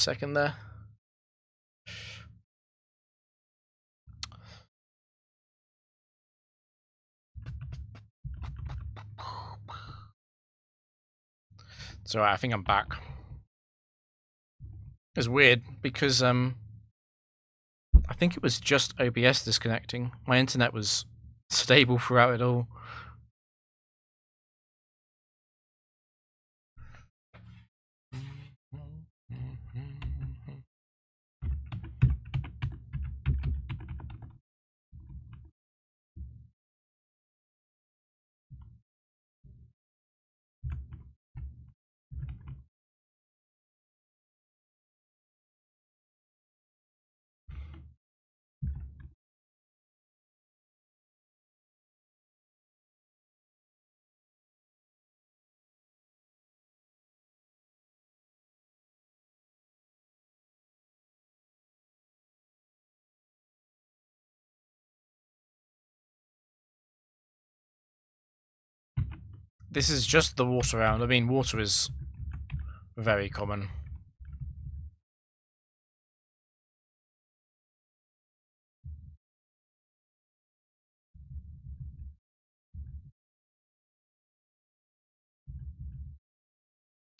second there. So I think I'm back. It's weird because I think it was just OBS disconnecting. My internet was stable throughout it all. This is just the water round. I mean, water is very common.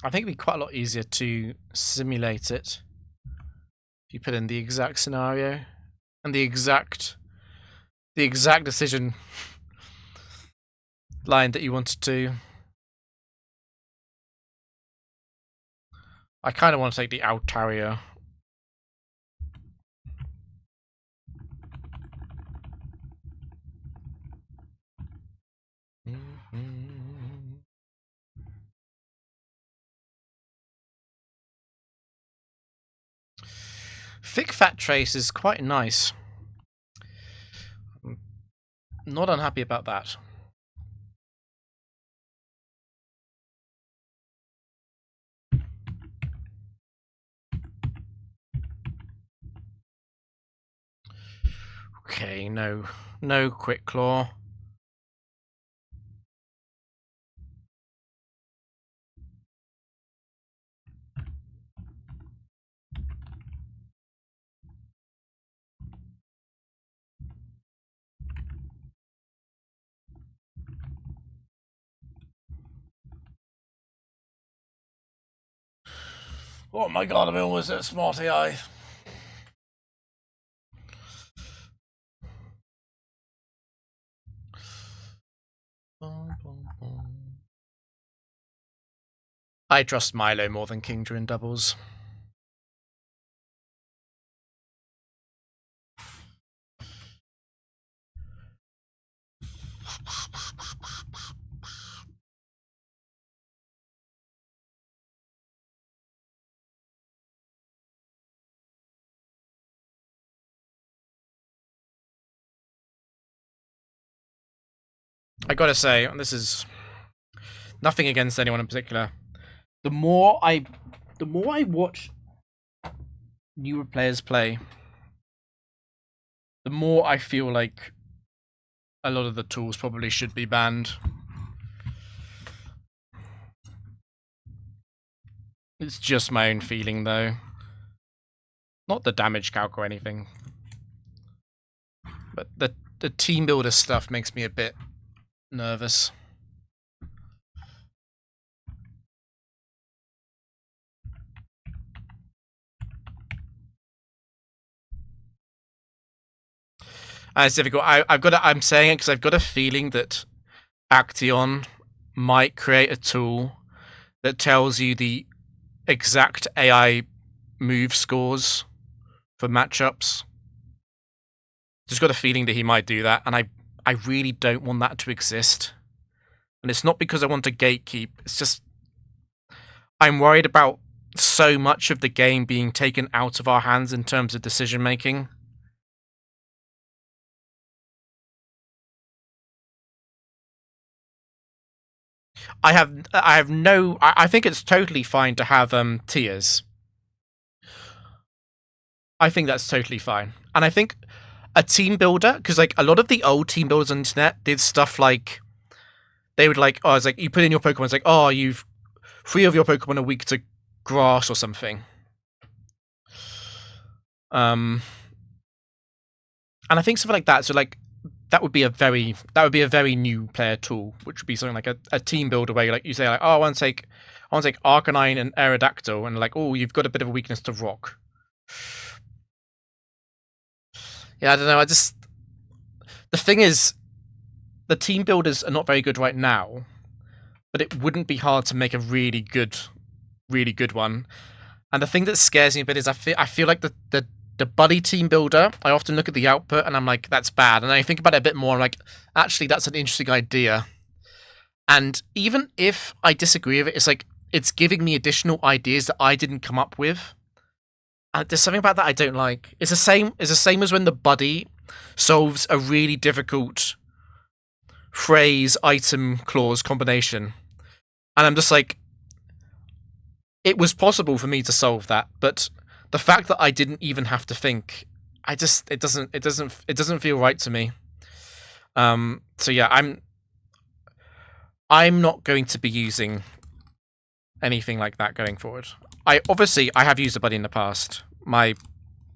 I think it'd be quite a lot easier to simulate it if you put in the exact scenario and the exact decision line that you wanted to. I kind of want to take the Altaria. Thick Fat Trace is quite nice. I'm not unhappy about that. Okay, no Quick Claw. Oh my god, I'm almost at Smart AI. I trust Milo more than Kingdra in doubles. I gotta say, and this is nothing against anyone in particular, the more I watch newer players play, the more I feel like a lot of the tools probably should be banned. It's just my own feeling, though. Not the damage calc or anything. But the team builder stuff makes me a bit nervous. It's difficult. I'm saying it because I've got a feeling that Action might create a tool that tells you the exact AI move scores for matchups. Just got a feeling that he might do that, and I really don't want that to exist. And it's not because I want to gatekeep, it's just I'm worried about so much of the game being taken out of our hands in terms of decision making. I think it's totally fine to have tiers. I think that's totally fine. And I think a team builder, because like a lot of the old team builders on the internet did stuff like they would like, oh, it's like you put in your Pokemon, it's like, oh, you've 3 of your Pokemon are weak to grass or something. And I think something like that. So like that would be a very new player tool, which would be something like a team builder where like you say like, oh, I want to take Arcanine and Aerodactyl, and like, oh, you've got a bit of a weakness to Rock. Yeah, I don't know. The thing is, the team builders are not very good right now, but it wouldn't be hard to make a really good one. And the thing that scares me a bit is I feel like the buddy team builder, I often look at the output and I'm like, that's bad. And I think about it a bit more, I'm like, actually, that's an interesting idea. And even if I disagree with it, it's like, it's giving me additional ideas that I didn't come up with. And there's something about that I don't like. It's the same as when the buddy solves a really difficult phrase, item, clause combination. And I'm just like, it was possible for me to solve that, but the fact that I didn't even have to think, it doesn't feel right to me. So yeah, I'm not going to be using anything like that going forward. I have used a buddy in the past. My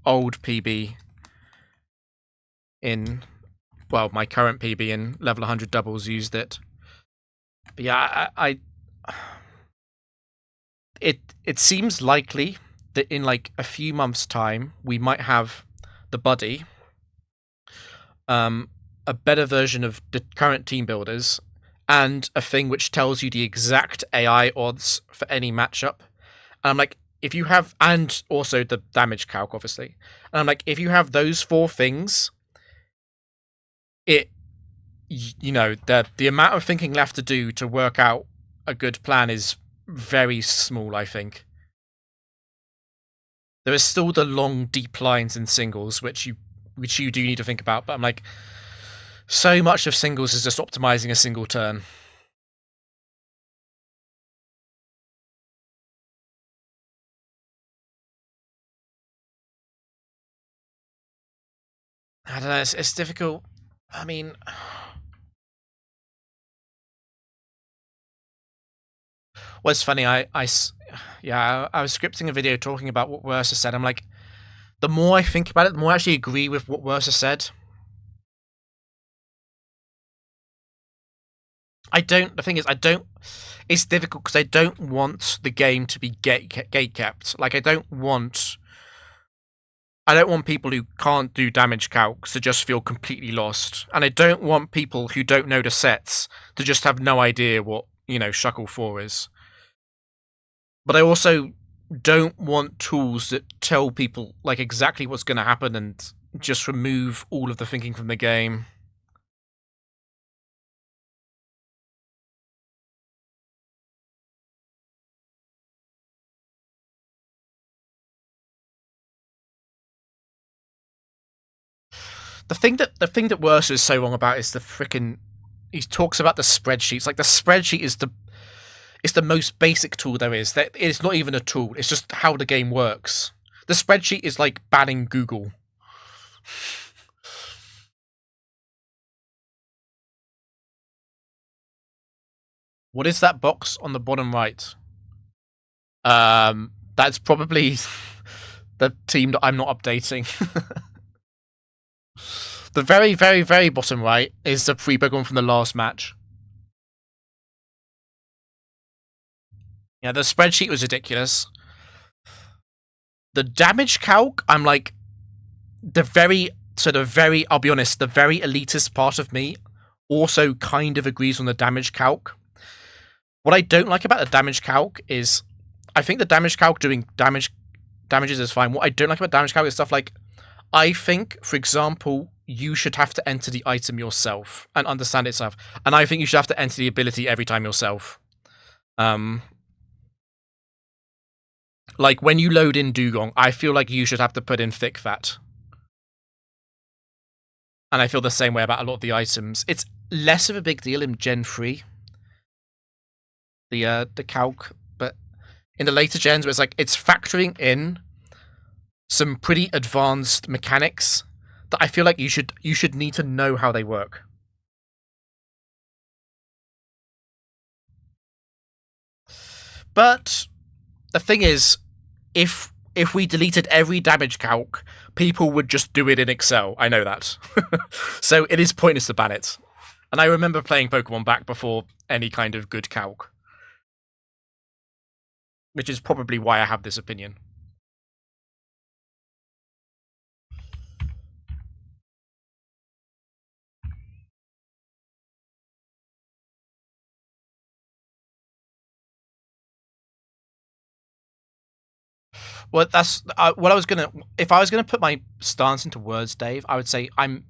old PB my current PB in level 100 doubles used it. But yeah, it seems likely that in like a few months' time we might have the buddy, a better version of the current team builders, and a thing which tells you the exact AI odds for any matchup. And I'm like, if you have, and also the damage calc, obviously. And I'm like, if you have those four things, the amount of thinking left to do to work out a good plan is very small, I think. There is still the long, deep lines in singles, which you do need to think about, but I'm like, so much of singles is just optimizing a single turn. I don't know, it's difficult. I mean, well, it's funny, I was scripting a video talking about what Wersa said. I'm like, the more I think about it, the more I actually agree with what Wersa said. The thing is, it's difficult because I don't want the game to be gate kept. Like, I don't want people who can't do damage calcs to just feel completely lost. And I don't want people who don't know the sets to just have no idea what, Shuckle 4 is. But I also don't want tools that tell people like exactly what's going to happen and just remove all of the thinking from the game. The thing that Worse is so wrong about is the freaking. He talks about the spreadsheets. Like, the spreadsheet is the most basic tool there is. That it's not even a tool. It's just how the game works. The spreadsheet is like banning Google. What is that box on the bottom right? That's probably the team that I'm not updating. The very, very, very bottom right is the free Pokemon from the last match. Yeah, the spreadsheet was ridiculous. The damage calc, I'm like, I'll be honest, the very elitist part of me also kind of agrees on the damage calc. What I don't like about the damage calc is, I think the damage calc doing damages is fine. What I don't like about damage calc is stuff like, I think, for example, you should have to enter the item yourself and understand itself. And I think you should have to enter the ability every time yourself. Like, when you load in Dugong, I feel like you should have to put in Thick Fat. And I feel the same way about a lot of the items. It's less of a big deal in Gen 3. The calc. But in the later gens, where it's like, it's factoring in some pretty advanced mechanics that I feel like you should need to know how they work. But the thing is, if if we deleted every damage calc, people would just do it in Excel. I know that. So it is pointless to ban it. And I remember playing Pokemon back before any kind of good calc, which is probably why I have this opinion. Well, that's what I was gonna. If I was gonna put my stance into words, Dave, I would say I'm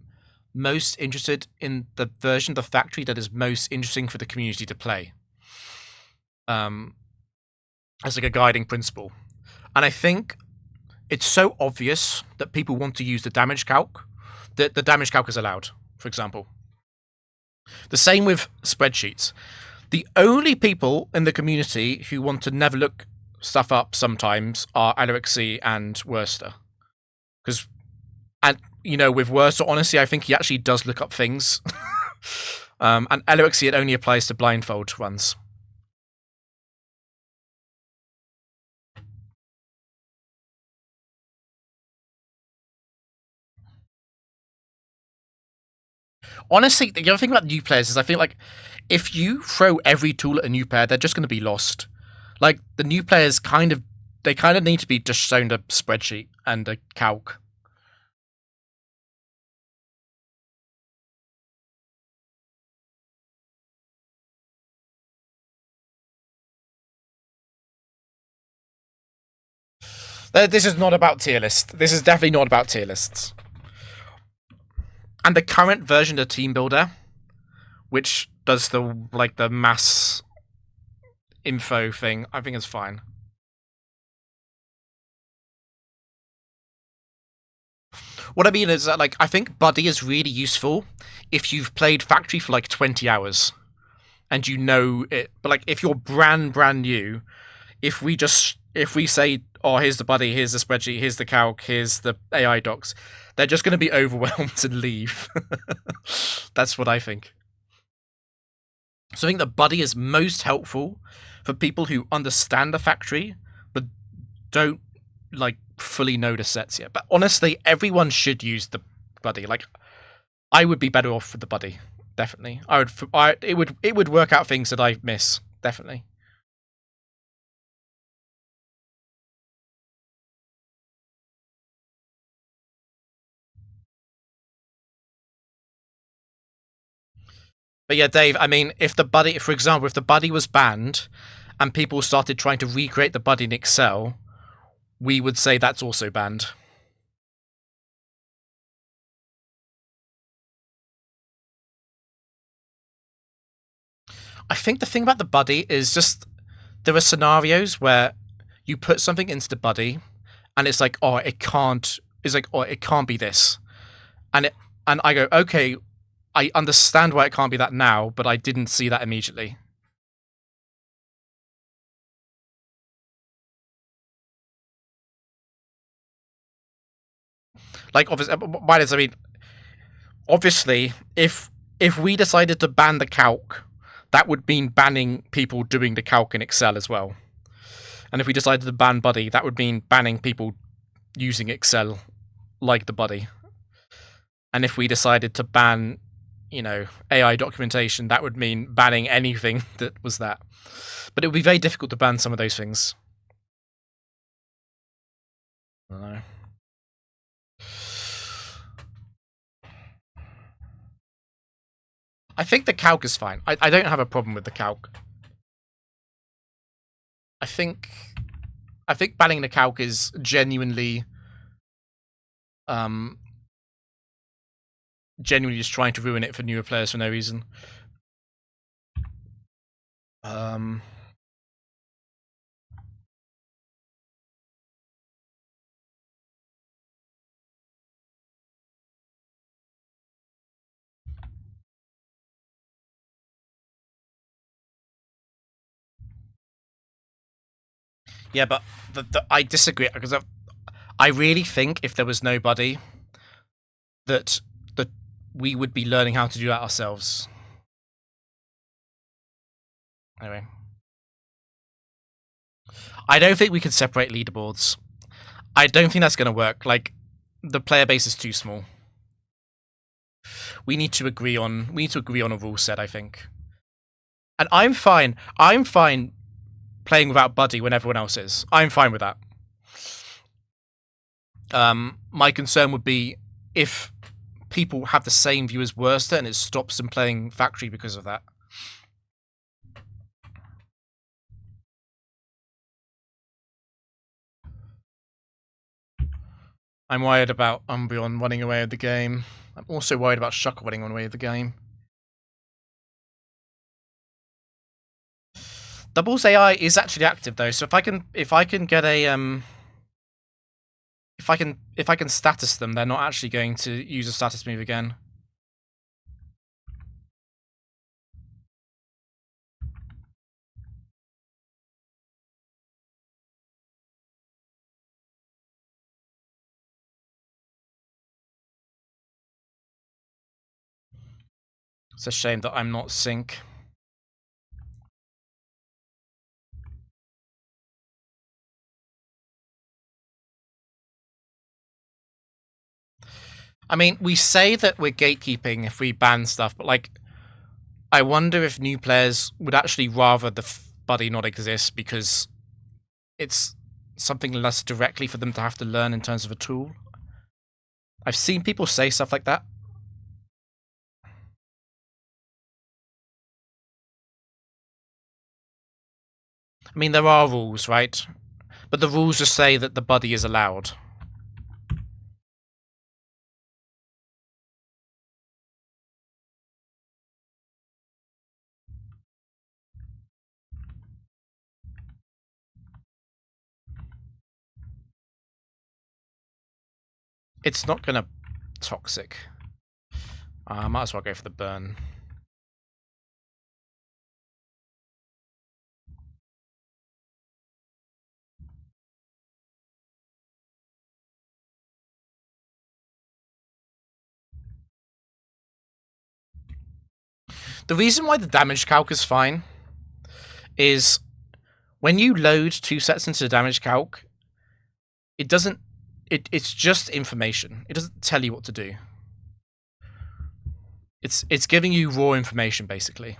most interested in the version of the factory that is most interesting for the community to play. As like a guiding principle, and I think it's so obvious that people want to use the damage calc that the damage calc is allowed. For example, the same with spreadsheets. The only people in the community who want to never look stuff up sometimes are Alexi and Worcester. Because, and with Worcester, honestly, I think he actually does look up things. And Alexi, it only applies to blindfold runs. Honestly, the other thing about new players is I feel like if you throw every tool at a new player, they're just going to be lost. Like the new players they kind of need to be just shown a spreadsheet and a calc. This is not about tier list. This is definitely not about tier lists. And the current version of Team Builder, which does the mass info thing, I think is fine. What I mean is that I think Buddy is really useful if you've played Factory for 20 hours and you know it. But if you're brand new, if we say, oh, here's the Buddy, here's the spreadsheet, here's the calc, here's the AI docs, they're just going to be overwhelmed and leave. That's what I think. So I think that Buddy is most helpful for people who understand the factory but don't fully know the sets yet. But honestly, everyone should use the Buddy. I would be better off with the Buddy. Definitely, it would work out things that I miss. Definitely. But yeah, Dave, I mean, if the Buddy, for example, if the Buddy was banned and people started trying to recreate the Buddy in Excel, we would say that's also banned. I think the thing about the Buddy is just there are scenarios where you put something into the Buddy and it's like, oh, it can't. It's like, oh, it can't be this, and I go, okay, I understand why it can't be that now, but I didn't see that immediately. Obviously, I mean, obviously, if we decided to ban the calc, that would mean banning people doing the calc in Excel as well. And if we decided to ban Buddy, that would mean banning people using Excel like the Buddy. And if we decided to ban, AI documentation, that would mean banning anything that was that. But it would be very difficult to ban some of those things. I don't know. I think the calc is fine. I don't have a problem with the calc. I think banning the calc is genuinely just trying to ruin it for newer players for no reason. Yeah, but I disagree because I really think if there was nobody, that we would be learning how to do that ourselves. Anyway, I don't think we could separate leaderboards. I don't think that's going to work. Like, the player base is too small. We need to agree on a rule set, I think. And I'm fine. I'm fine playing without Buddy when everyone else is. I'm fine with that. My concern would be if people have the same view as Worster and it stops them playing Factory because of that. I'm worried about Umbreon running away with the game. I'm also worried about Shuckle running away with the game. Double's AI is actually active though, so if I can get a if I can status them, they're not actually going to use a status move again. It's a shame that I'm not sync. I mean, we say that we're gatekeeping if we ban stuff, but like, I wonder if new players would actually rather the Buddy not exist because it's something less directly for them to have to learn in terms of a tool. I've seen people say stuff like that. I mean, there are rules, right? But the rules just say that the Buddy is allowed. It's not gonna toxic. I might as well go for the burn. The reason why the damage calc is fine is when you load 2 sets into the damage calc, it doesn't. It's just information. It doesn't tell you what to do. It's giving you raw information basically.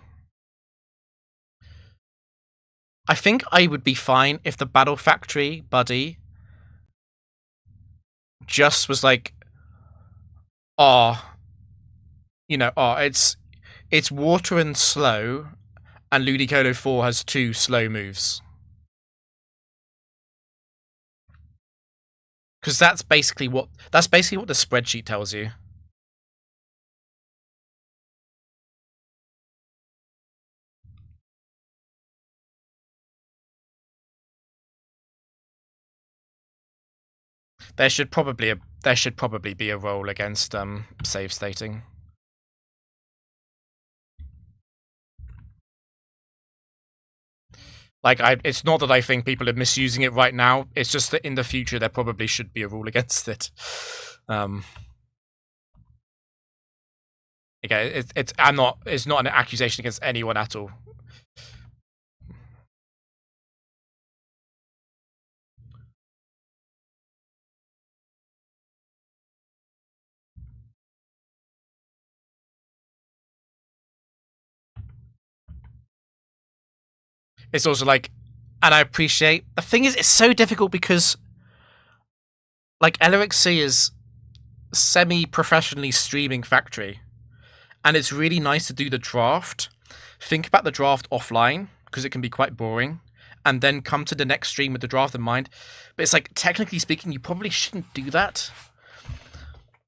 I think I would be fine if the Battle Factory Buddy just was like, it's water and slow, and Ludicolo 4 has 2 slow moves. Because that's basically what the spreadsheet tells you. There should probably be a role against save stating. Like, it's not that I think people are misusing it right now. It's just that in the future there probably should be a rule against it. Okay, it's not an accusation against anyone at all. It's also like, and I appreciate the thing is, it's so difficult because like L50 is semi-professionally streaming Factory, and it's really nice to do the draft. Think about the draft offline because it can be quite boring, and then come to the next stream with the draft in mind. But it's like, technically speaking, you probably shouldn't do that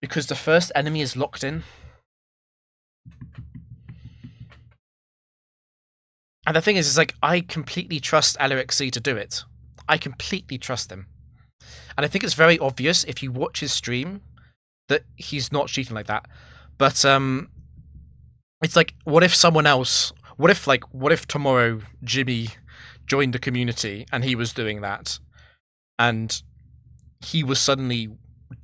because the first enemy is locked in. And the thing is like, I completely trust L50 to do it. I completely trust him. And I think it's very obvious if you watch his stream that he's not cheating like that. But it's like, what if someone else? What if tomorrow Jimmy joined the community and he was doing that, and he was suddenly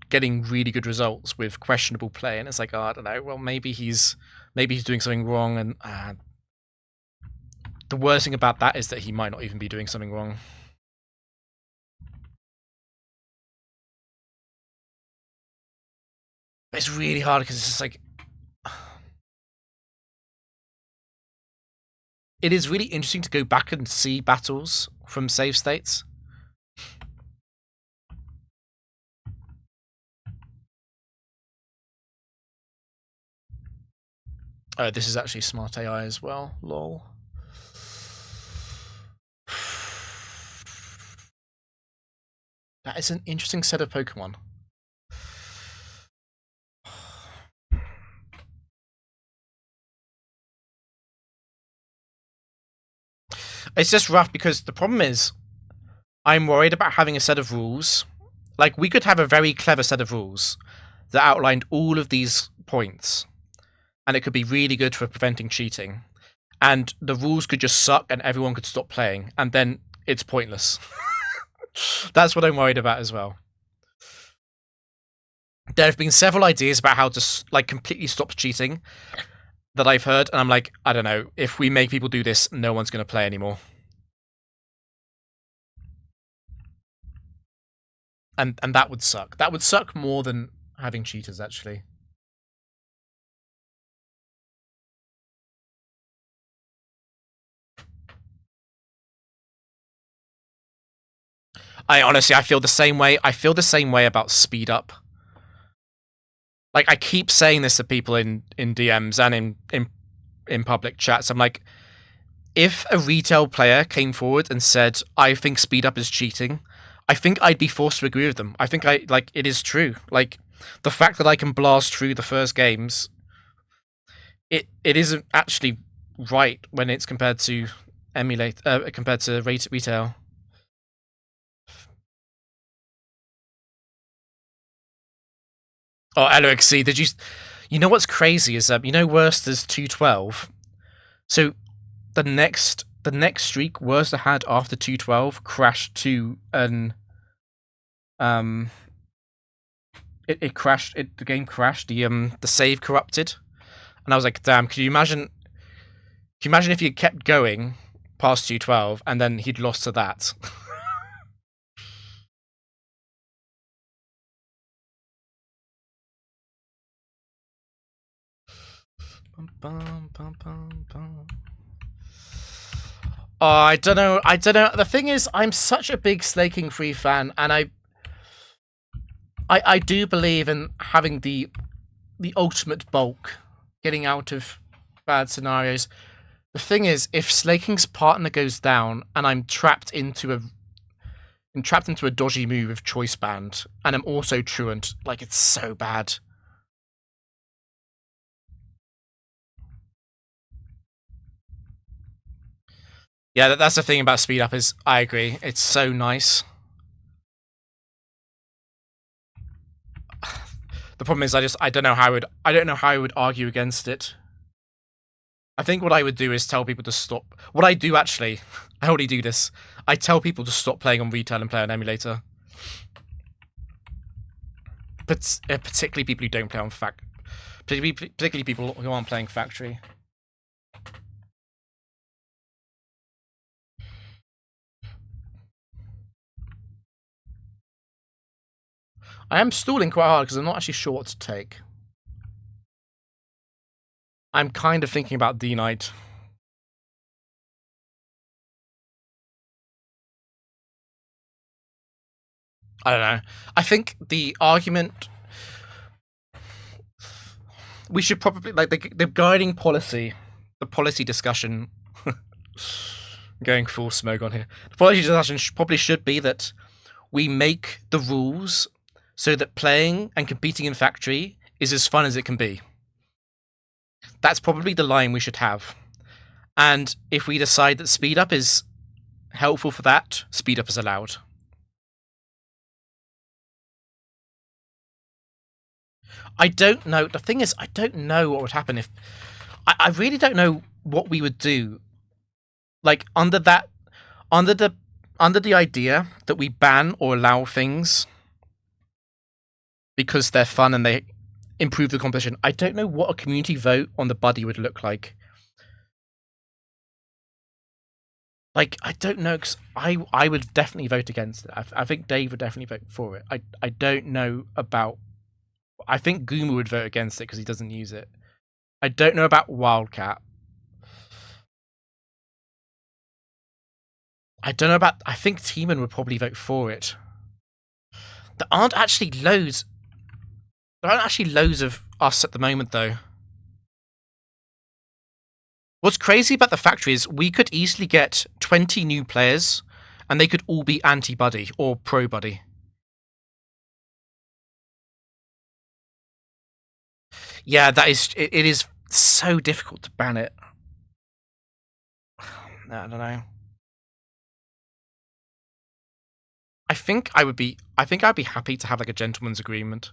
getting really good results with questionable play, and it's like, oh, I don't know. Well, maybe he's doing something wrong, and the worst thing about that is that he might not even be doing something wrong. It's really hard because it's just like it is really interesting to go back and see battles from save states. Oh, this is actually smart AI as well. Lol. That is an interesting set of Pokemon. It's just rough because the problem is I'm worried about having a set of rules. Like, we could have a very clever set of rules that outlined all of these points, and it could be really good for preventing cheating. And the rules could just suck and everyone could stop playing, and then it's pointless. That's what I'm worried about as well. There have been several ideas about how to like completely stop cheating that I've heard, and I'm like, I don't know. If we make people do this, no one's going to play anymore. And that would suck. That would suck more than having cheaters, actually. I feel the same way. I feel the same way about speed up. Like, I keep saying this to people in DMs and in public chats. I'm like, if a retail player came forward and said, I think speed up is cheating, I think I'd be forced to agree with them. I think it is true. Like, the fact that I can blast through the first games, it isn't actually right when it's compared to retail. Oh, L50, did you know what's crazy is you know Worcester's 212. So the next streak Worcester had after 212 crashed to an it crashed, the game crashed, the save corrupted. And I was like, damn, can you imagine if he had kept going past 212 and then he'd lost to that? Oh, I don't know. The thing is, I'm such a big Slaking Free fan, and I do believe in having the ultimate bulk, getting out of bad scenarios. The thing is, if Slaking's partner goes down and I'm trapped into a dodgy move of Choice Band, and I'm also truant, like, it's so bad. Yeah, that's the thing about speed up is I agree. It's so nice. The problem is I don't know how I would argue against it. I think what I would do is tell people to stop. What I do actually, I already do this. I tell people to stop playing on retail and play on emulator. But particularly people who don't play on particularly people who aren't playing factory. I am stalling quite hard because I'm not actually sure what to take. I'm kind of thinking about D-Knight. I don't know. I think the argument we should probably like the guiding policy, the policy discussion. Going full smoke on here. The policy discussion probably should be that we make the rules so that playing and competing in factory is as fun as it can be. That's probably the line we should have. And if we decide that speed up is helpful for that, speed up is allowed. I don't know. The thing is, I don't know what would happen if. I really don't know what we would do. Like, under the idea that we ban or allow things because they're fun and they improve the competition, I don't know what a community vote on the buddy would look like. Like, I don't know, because I would definitely vote against it. I think Dave would definitely vote for it. I don't know about I think Goomer would vote against it because he doesn't use it. I don't know about Wildcat. I don't know about... I think Teeman would probably vote for it. There aren't actually loads... There aren't actually loads of us at the moment, though. What's crazy about the factory is we could easily get 20 new players, and they could all be anti-buddy or pro-buddy. Yeah, that is... It is so difficult to ban it. I don't know. I think I'd be happy to have like a gentleman's agreement.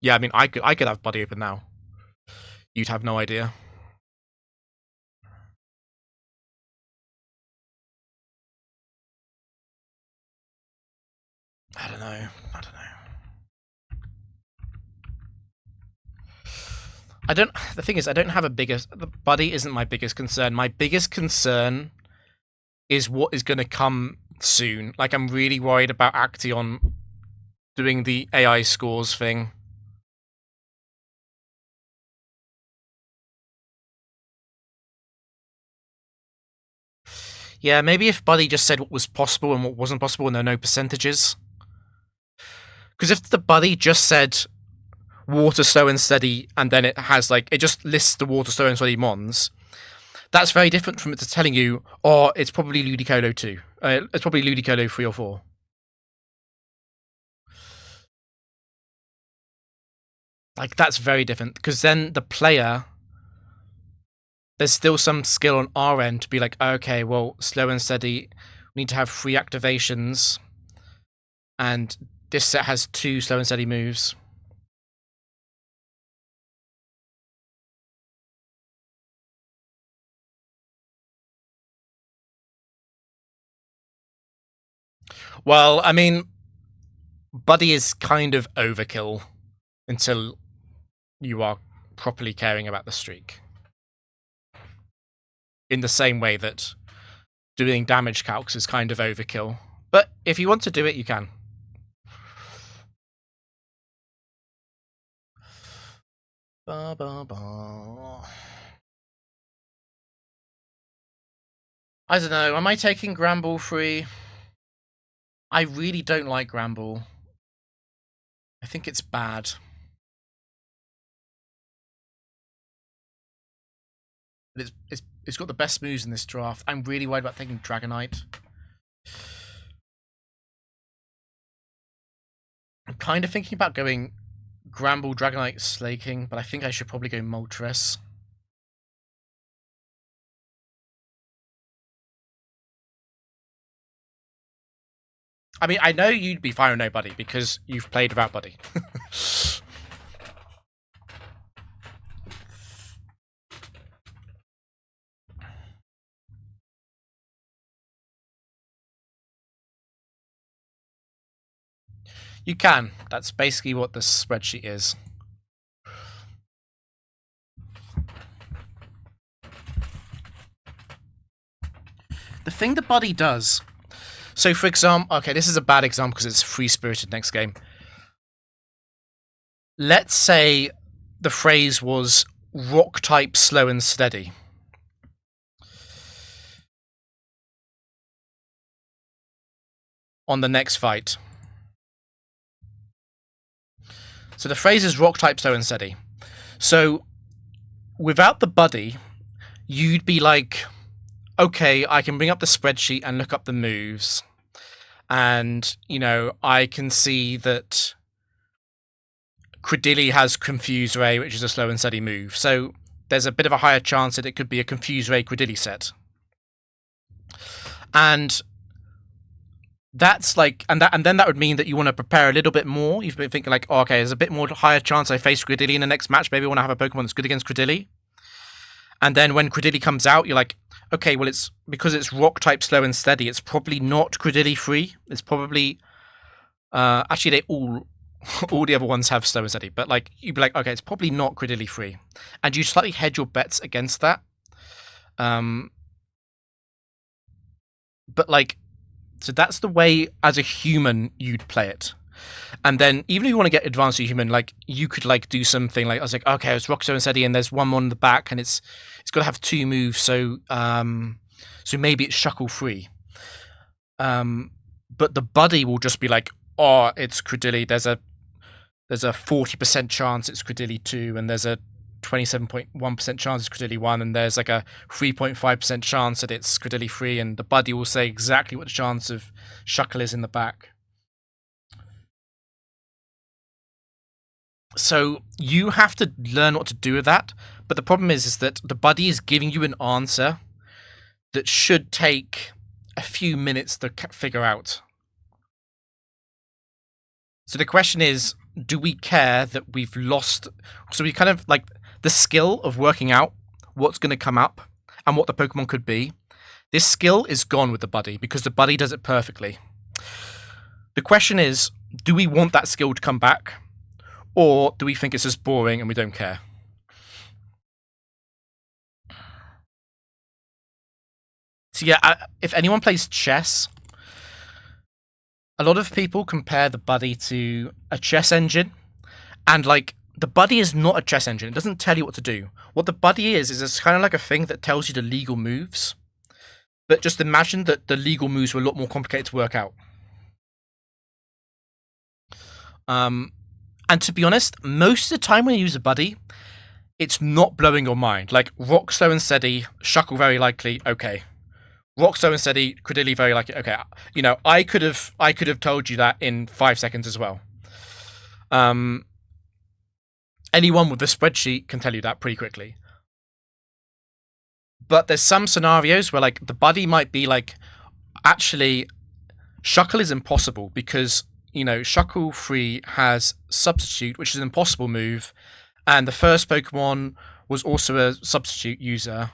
Yeah, I mean, I could have buddy open now. You'd have no idea. I don't know. The thing is, I don't have a biggest... The buddy isn't my biggest concern. My biggest concern is what is going to come soon. Like, I'm really worried about Action doing the AI scores thing. Yeah, maybe if Buddy just said what was possible and what wasn't possible and there are no percentages. Because if the Buddy just said water, slow and steady, and then it has like... It just lists the water, slow and steady mons, that's very different from it to telling you, oh, it's probably Ludicolo 2. It's probably Ludicolo 3 or 4. Like, that's very different. Because then the player... There's still some skill on our end to be like, okay, well, slow and steady, we need to have 3 activations, and this set has 2 slow and steady moves. Well, I mean, Buddy is kind of overkill until you are properly caring about the streak. In the same way that doing damage calcs is kind of overkill. But if you want to do it, you can. I don't know, am I taking Gramble free? I really don't like Gramble. I think it's bad. But it's got the best moves in this draft. I'm really worried about taking Dragonite. I'm kind of thinking about going Gramble, Dragonite, Slaking, but I think I should probably go Moltres. I mean, I know you'd be fine with no Buddy because you've played without Buddy. You can. That's basically what the spreadsheet is. The thing the Buddy does... So, for example... Okay, this is a bad example because it's free-spirited next game. Let's say the phrase was rock-type slow and steady. On the next fight. So the phrase is rock-type slow and steady. So, without the Buddy, you'd be like... Okay, I can bring up the spreadsheet and look up the moves. And, you know, I can see that Credilli has Confuse Ray, which is a slow and steady move. So there's a bit of a higher chance that it could be a Confuse Ray Credilli set. And that's like, and then that would mean that you want to prepare a little bit more. You've been thinking like, oh, okay, there's a bit more higher chance I face Credilli in the next match. Maybe I want to have a Pokemon that's good against Credilli. And then when Credilli comes out, you're like, okay, well, it's because it's rock type slow and steady. It's probably not Credilli free. It's probably actually they all the other ones have slow and steady. But like you'd be like, okay, it's probably not Credilli free, and you slightly hedge your bets against that. But like So that's the way as a human you'd play it. And then even if you want to get advanced to human, like you could like do something like I was like, okay, it's Roxo and Seti, and there's one on the back, and it's got to have 2 moves, so so maybe it's shuckle free. But the buddy will just be like, oh, it's Credilli. There's a 40% chance it's Credilli 2, and there's a 27.1% chance it's Credilli 1, and there's like a 3.5% chance that it's Credilli 3, and the buddy will say exactly what the chance of shuckle is in the back. So you have to learn what to do with that. But the problem is that the buddy is giving you an answer that should take a few minutes to figure out. So the question is, do we care that we've lost? So we kind of like the skill of working out what's going to come up and what the Pokemon could be. This skill is gone with the buddy because the buddy does it perfectly. The question is, do we want that skill to come back? Or do we think it's just boring and we don't care? So yeah, if anyone plays chess, a lot of people compare the buddy to a chess engine. And like, the buddy is not a chess engine. It doesn't tell you what to do. What the buddy is it's kind of like a thing that tells you the legal moves. But just imagine that the legal moves were a lot more complicated to work out. And to be honest, most of the time when you use a buddy, it's not blowing your mind. Like Roxo and Sedi, Shuckle very likely, okay. Roxo and Sedi, Credilli very likely, okay. You know, I could have told you that in 5 seconds as well. Anyone with a spreadsheet can tell you that pretty quickly. But there's some scenarios where like the buddy might be like, actually, Shuckle is impossible because you know, Shuckle 3 has Substitute, which is an impossible move, and the first Pokemon was also a Substitute user,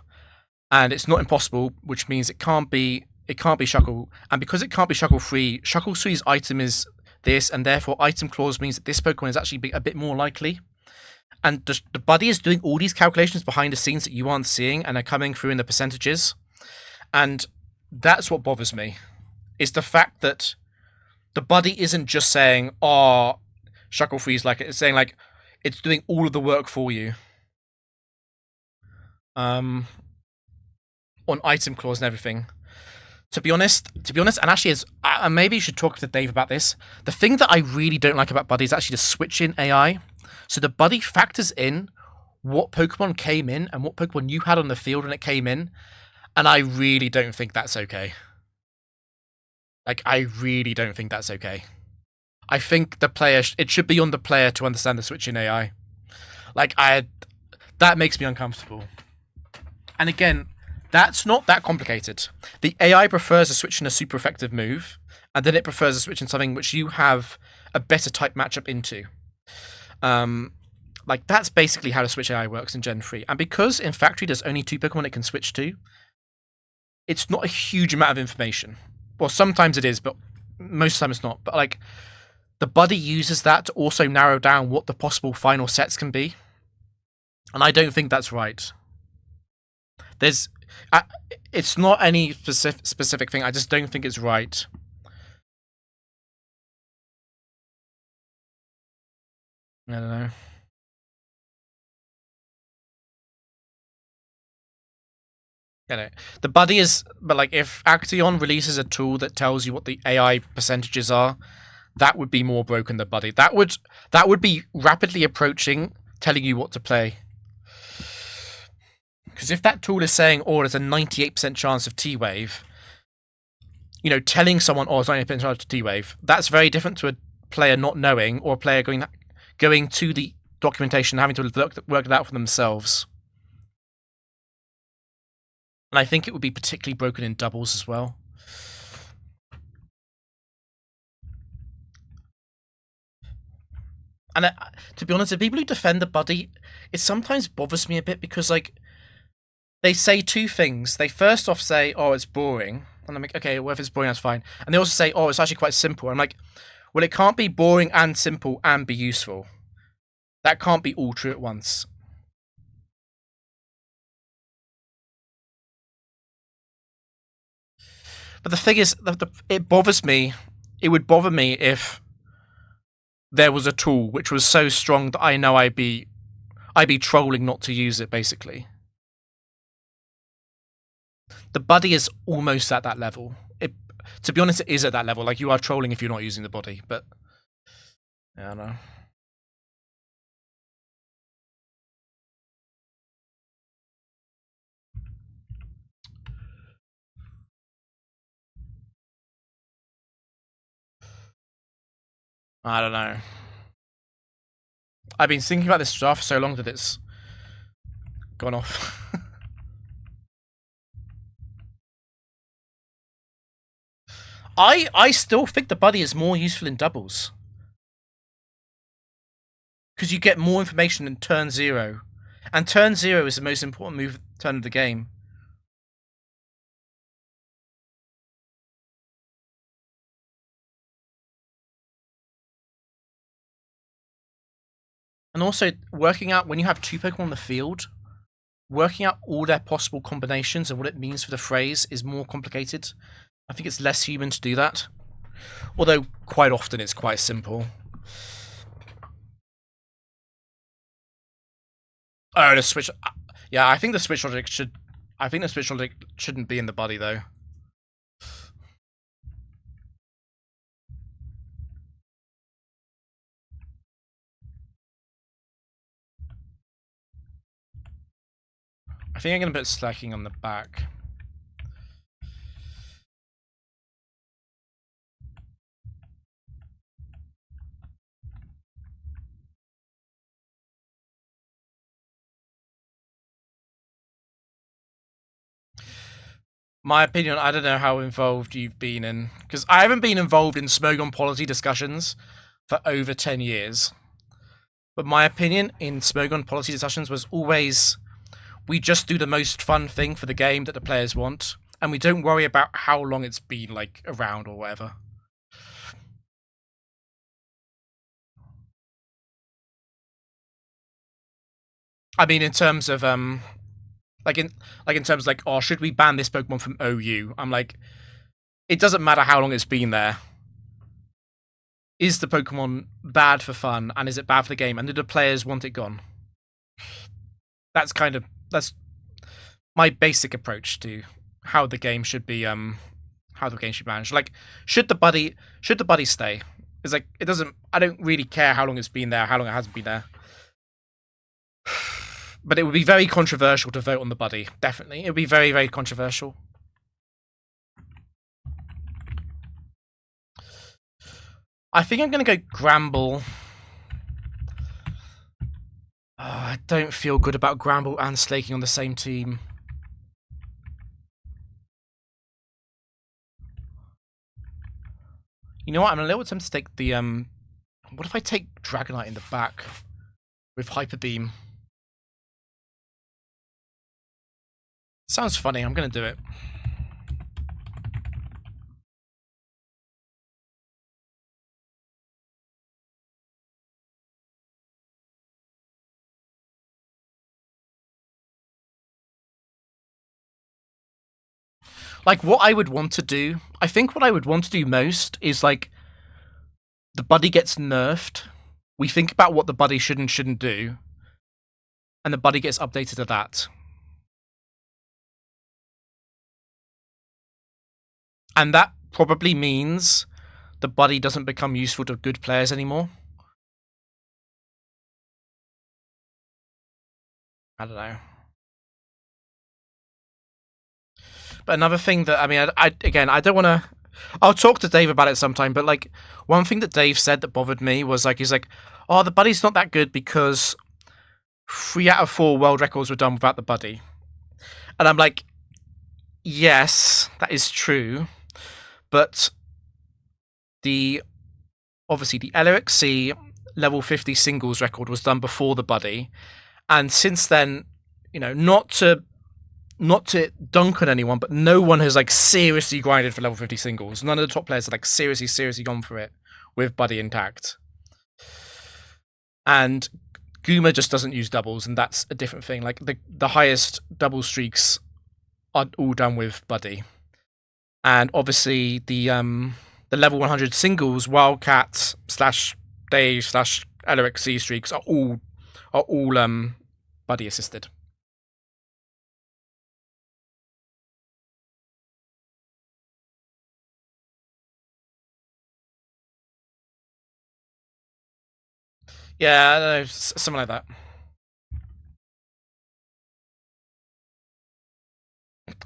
and it's not impossible, which means it can't be Shuckle, and because it can't be Shuckle 3, Shuckle 3's item is this, and therefore item clause means that this Pokemon is actually a bit more likely. And the buddy is doing all these calculations behind the scenes that you aren't seeing, and are coming through in the percentages, and that's what bothers me, is the fact that the buddy isn't just saying, oh, Shuckle Freeze like it. It's saying like it's doing all of the work for you. On item clause and everything. To be honest, and actually, maybe you should talk to Dave about this. The thing that I really don't like about Buddy is actually the switch in AI. So the Buddy factors in what Pokemon came in and what Pokemon you had on the field when it came in, and I really don't think that's okay. Like, I really don't think that's okay. I think the player, it should be on the player to understand the switch in AI. Like, that makes me uncomfortable. And again, that's not that complicated. The AI prefers a switch in a super effective move, and then it prefers a switch in something which you have a better type matchup into. Like, that's basically how the switch AI works in Gen 3. And because in Factory there's only 2 Pokemon it can switch to, it's not a huge amount of information. Well, sometimes it is, but most of the time it's not. But like, the buddy uses that to also narrow down what the possible final sets can be. And I don't think that's right. It's not any specific thing. I just don't think it's right. I don't know. The buddy is, but like if Action releases a tool that tells you what the AI percentages are, that would be more broken than buddy. That would be rapidly approaching telling you what to play. Because if that tool is saying, oh, there's a 98% chance of T-Wave, you know, telling someone, oh, it's 98% chance of T-Wave, that's very different to a player not knowing, or a player going to the documentation and having to work it out for themselves. And I think it would be particularly broken in doubles as well. And to be honest, the people who defend the buddy, it sometimes bothers me a bit because, like, they say 2 things. They first off say, oh, it's boring. And I'm like, okay, well, if it's boring, that's fine. And they also say, oh, it's actually quite simple. I'm like, well, it can't be boring and simple and be useful. That can't be all true at once. But the thing is, it bothers me. It would bother me if there was a tool which was so strong that I know I'd be trolling not to use it. Basically, the buddy is almost at that level. To be honest, it is at that level. Like, you are trolling if you're not using the body. But yeah, I don't know. I don't know. I've been thinking about this draft for so long that it's gone off. I still think the buddy is more useful in doubles. Because you get more information in turn 0. And turn 0 is the most important move turn of the game. And also, working out when you have 2 Pokemon on the field, working out all their possible combinations and what it means for the phrase is more complicated. I think it's less human to do that. Although, quite often it's quite simple. Oh, the switch. Yeah, I think the switch logic should. I think the switch logic shouldn't be in the body, though. I think I'm going to put slacking on the back. My opinion, I don't know how involved you've been in, because I haven't been involved in Smogon policy discussions for over 10 years. But my opinion in Smogon policy discussions was always, we just do the most fun thing for the game that the players want, and we don't worry about how long it's been, like, around or whatever. I mean, in terms of like in terms of like, oh, should we ban this Pokemon from OU? I'm like, it doesn't matter how long it's been there. Is the Pokemon bad for fun, and is it bad for the game? And do the players want it gone? That's my basic approach to how the game should be managed. Like, should the buddy stay? It's like, it doesn't. I don't really care how long it's been there, how long it hasn't been there. But it would be very controversial to vote on the buddy. Definitely, it would be very, very controversial. I think I'm going to go Gramble. I don't feel good about Gramble and Slaking on the same team. You know what? I'm a little tempted to take the what if I take Dragonite in the back with Hyper Beam? Sounds funny. I'm going to do it. Like, what I would want to do, I think what I would want to do most is, like, the buddy gets nerfed. We think about what the buddy should and shouldn't do, and the buddy gets updated to that. And that probably means the buddy doesn't become useful to good players anymore. I don't know. But another thing that, I mean, I don't want to. I'll talk to Dave about it sometime. But like, one thing that Dave said that bothered me was like, he's like, "Oh, the buddy's not that good because 3 out of 4 world records were done without the buddy." And I'm like, yes, that is true, but obviously the L50 level 50 singles record was done before the buddy, and since then, you know, not to dunk on anyone, but no one has like seriously grinded for level 50 singles. None of the top players have like seriously gone for it with buddy intact. And Guma just doesn't use doubles, and that's a different thing. Like, the highest double streaks are all done with buddy. and obviously the level 100 singles, Wildcat slash Dave slash LOXC streaks are all buddy assisted. Yeah, I don't know, something like that.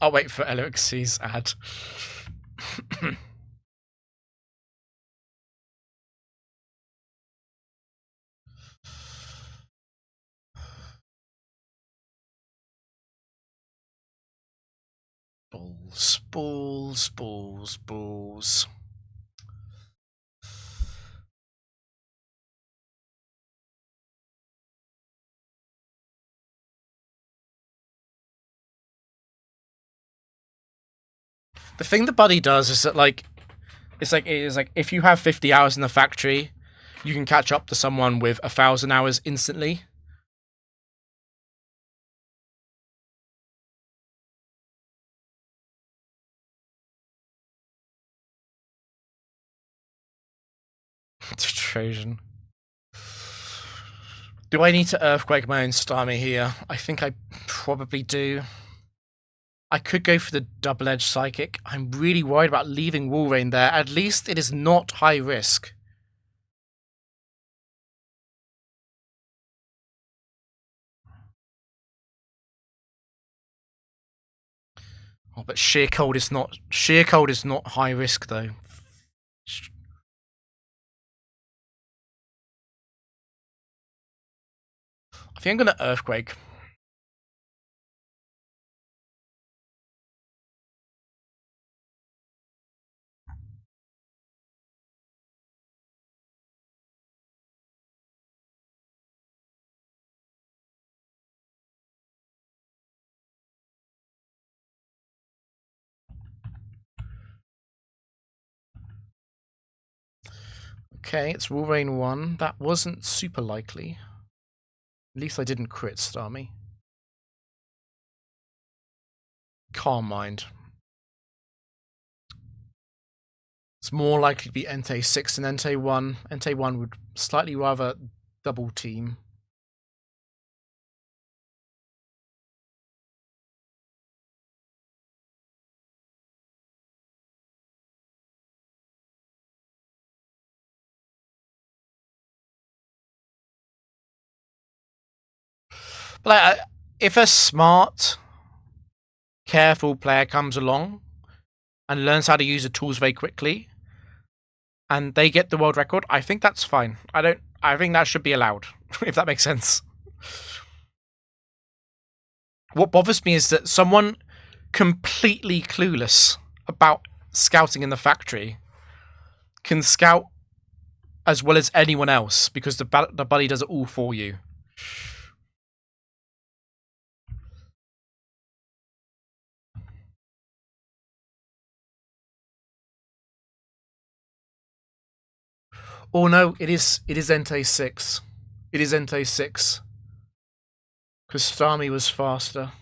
I'll wait for LOXC's ad. Balls, balls, balls, balls. The thing the buddy does is that it's like if you have 50 hours in the factory, you can catch up to someone with 1,000 hours instantly. Trojan. Do I need to earthquake my own Starmie here? I think I probably do. I could go for the double-edged psychic. I'm really worried about leaving Walrein there. At least it is not high risk. Oh, but sheer cold is not high risk though. I think I'm gonna earthquake. Okay, it's Walrein 1. That wasn't super likely. At least I didn't crit Starmie. Calm Mind. It's more likely to be Entei 6 than Entei 1. Entei 1 would slightly rather double team. But if a smart, careful player comes along and learns how to use the tools very quickly, and they get the world record, I think that's fine. I think that should be allowed, if that makes sense. What bothers me is that someone completely clueless about scouting in the factory can scout as well as anyone else because the buddy does it all for you. Oh no, it is Entei 6. It is Entei 6. Because Starmie was faster.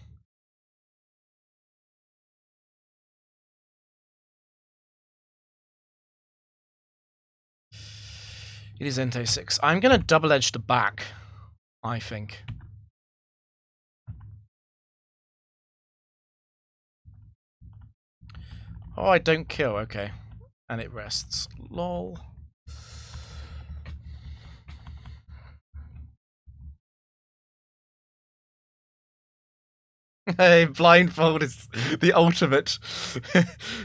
It is Entei 6. I'm going to double edge the back, I think. Oh, I don't kill. Okay. And it rests. Lol. Hey, blindfold is the ultimate,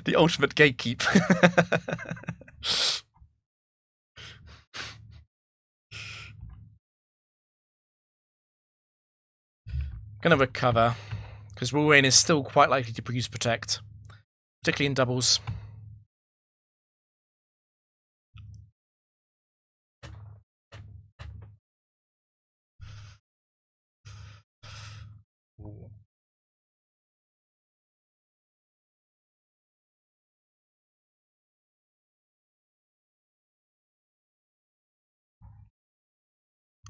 the ultimate gatekeep. Gonna recover, because Walrein is still quite likely to produce protect, particularly in doubles.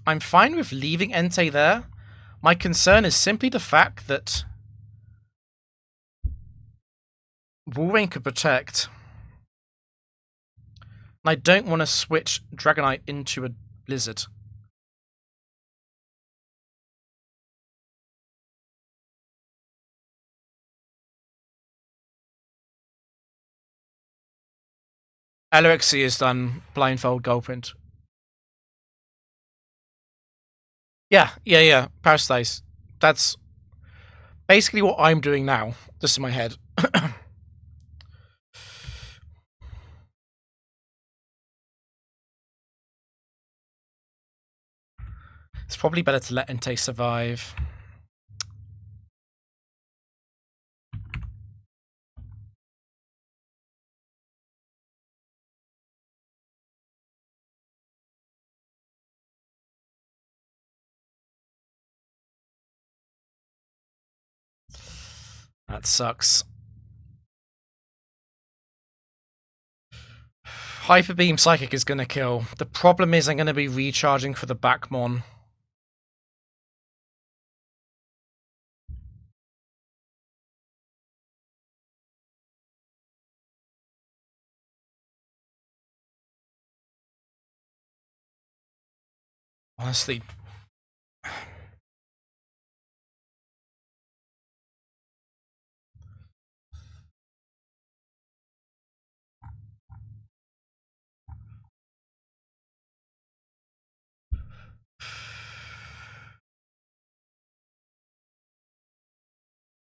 I'm fine with leaving Entei there. My concern is simply the fact that Wolverine could protect. And I don't want to switch Dragonite into a Blizzard. L50 is done blindfold Goldprint. Yeah. Parasita's. That's basically what I'm doing now, just in my head. It's probably better to let Entei survive. That sucks. Hyper Beam Psychic is going to kill. The problem is I'm going to be recharging for the Backmon. Honestly.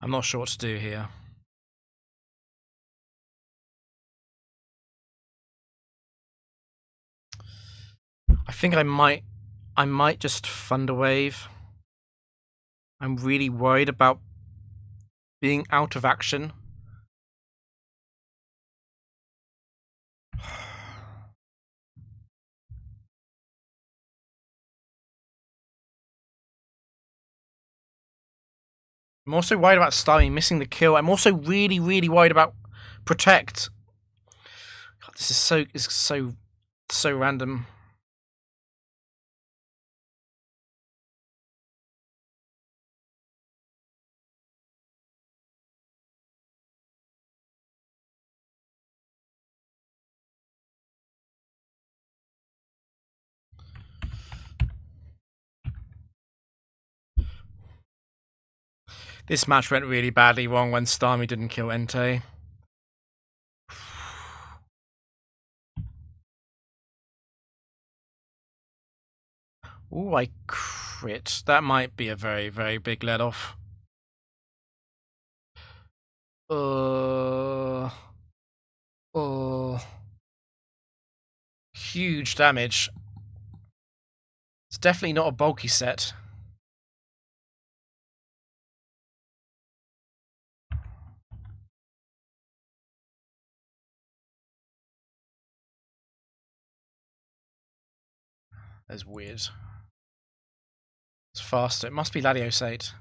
I'm not sure what to do here. I think I might just Thunderwave. I'm really worried about being out of action. I'm also worried about Starmie missing the kill. I'm also really worried about Protect. God, this is so random. This match went really badly wrong when Starmie didn't kill Entei. Ooh, I crit. That might be a very big let off. Huge damage. It's definitely not a bulky set. That's weird. It's faster. It must be Latiosate.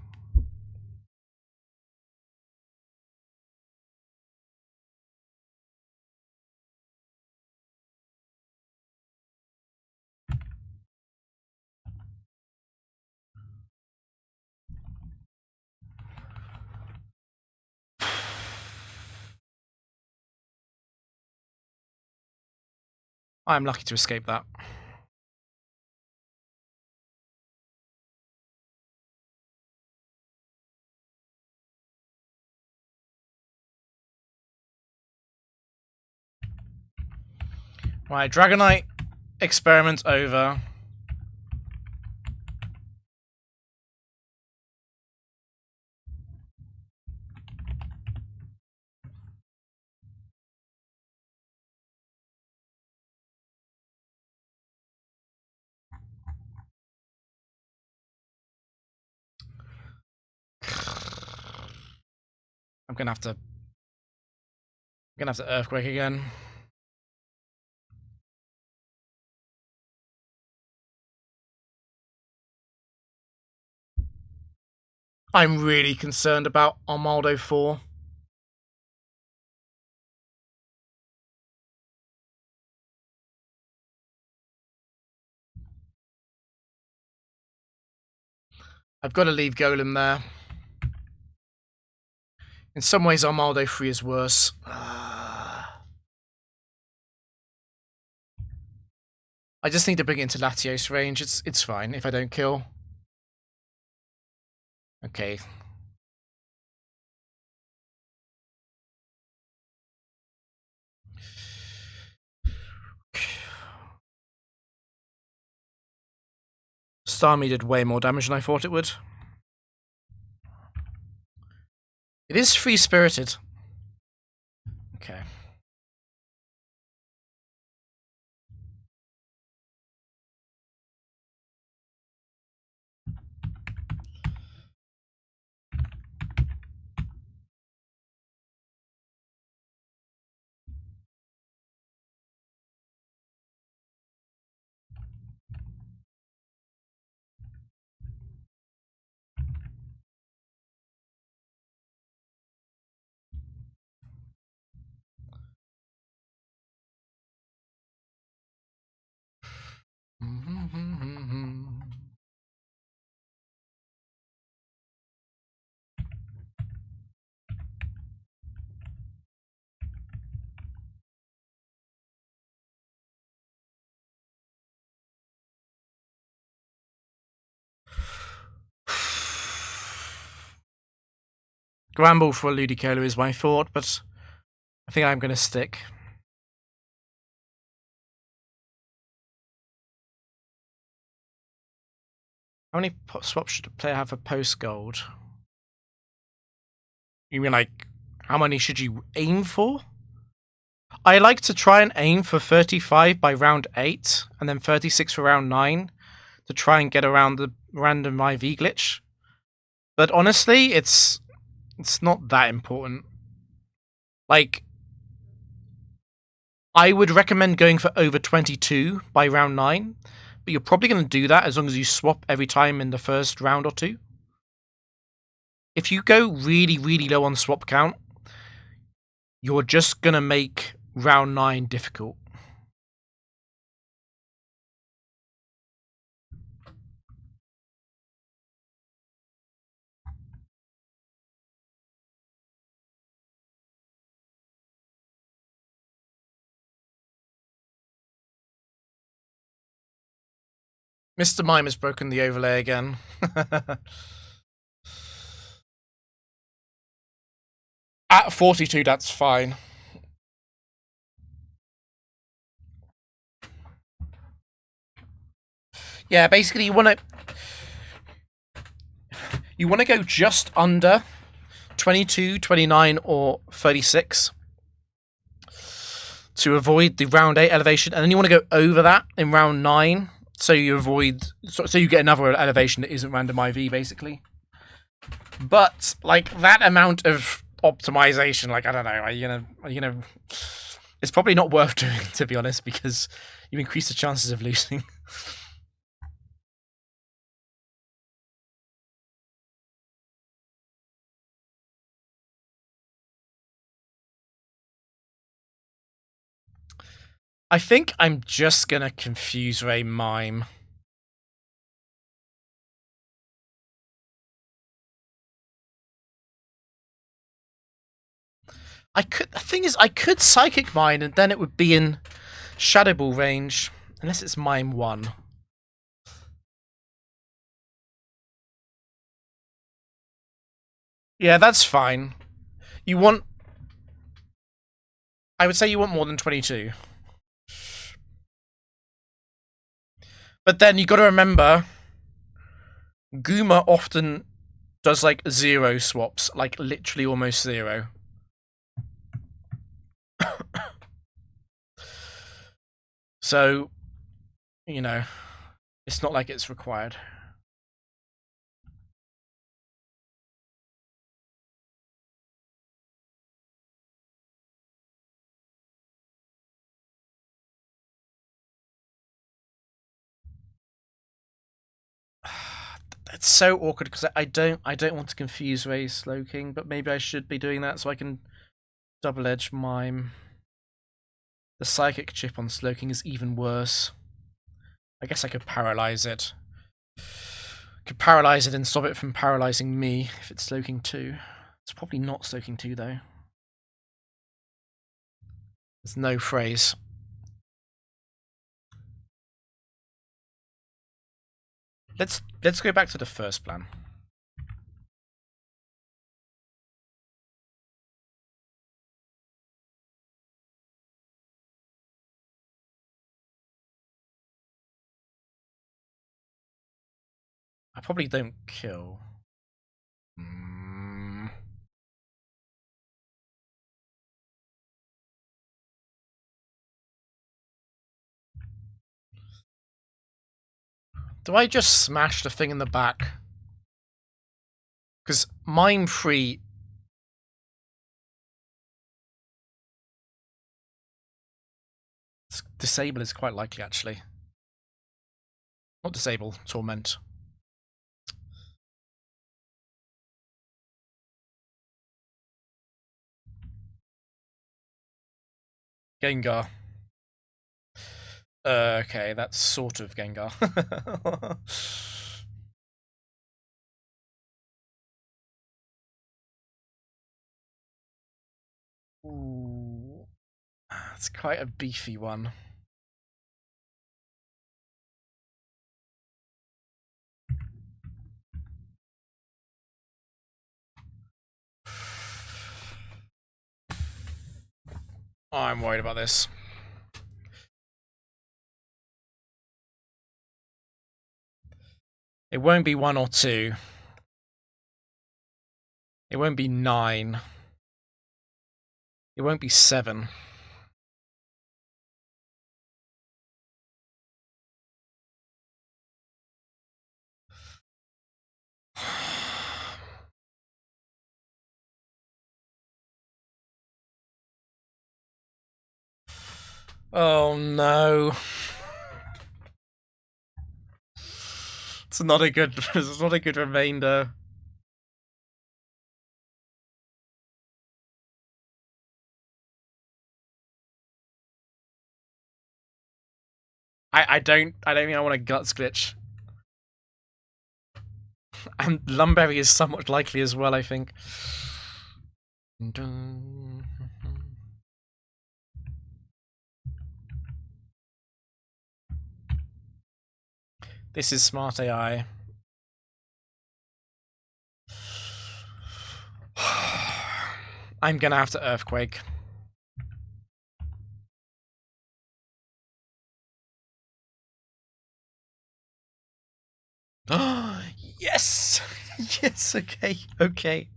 I'm lucky to escape that. Right, Dragonite experiment over. I'm gonna have to Earthquake again. I'm really concerned about Armaldo 4. I've got to leave Golem there. In some ways, Armaldo 3 is worse. I just need to bring it into Latios range. It's fine if I don't kill. Okay. Starmie did way more damage than I thought it would. It is free-spirited. Okay. Gramble for Ludicolo is my thought, but I think I'm going to stick. How many swaps should a player have for post-gold? You mean, like, how many should you aim for? I like to try and aim for 35 by round 8, and then 36 for round 9, to try and get around the random IV glitch. But honestly, it's not that important. Like, I would recommend going for over 22 by round 9, but you're probably going to do that as long as you swap every time in the first round or two. If you go really, really low on swap count, you're just going to make round 9 difficult. Mr. Mime has broken the overlay again. At 42, that's fine. Yeah, basically you want to go just under 22, 29, or 36 to avoid the round 8 elevation, and then you want to go over that in round 9 so you get another elevation that isn't random IV, basically. But like that amount of optimization, like I don't know, are you gonna? It's probably not worth doing, to be honest, because you increase the chances of losing. I think I'm just gonna confuse Ray Mime. The thing is, I could Psychic Mine, and then it would be in Shadow Ball range, unless it's Mime 1. Yeah, that's fine. I would say you want more than 22. But then you got to remember, Guma often does like 0 swaps, like literally almost 0. So, you know, it's not like it's required. It's so awkward because I don't want to confuse Ray Slowking, but maybe I should be doing that so I can double edge Mime. The psychic chip on Slowking is even worse. I guess I could paralyze it. Could paralyze it and stop it from paralyzing me if it's Slowking too. It's probably not soaking 2 though. There's no phrase. Let's go back to the first plan. I probably don't kill. Do I just smash the thing in the back? Because mime free. Disable is quite likely, actually. Not disable, torment. Gengar. Okay, that's sort of Gengar. Ooh, it's quite a beefy one. I'm worried about this. It won't be 1 or 2. It won't be 9. It won't be 7. Oh no. It's not a good remainder. I don't think I want a guts glitch. And Lumberry is somewhat likely as well, I think. This is smart AI. I'm gonna have to Earthquake. Yes! Yes, okay, okay.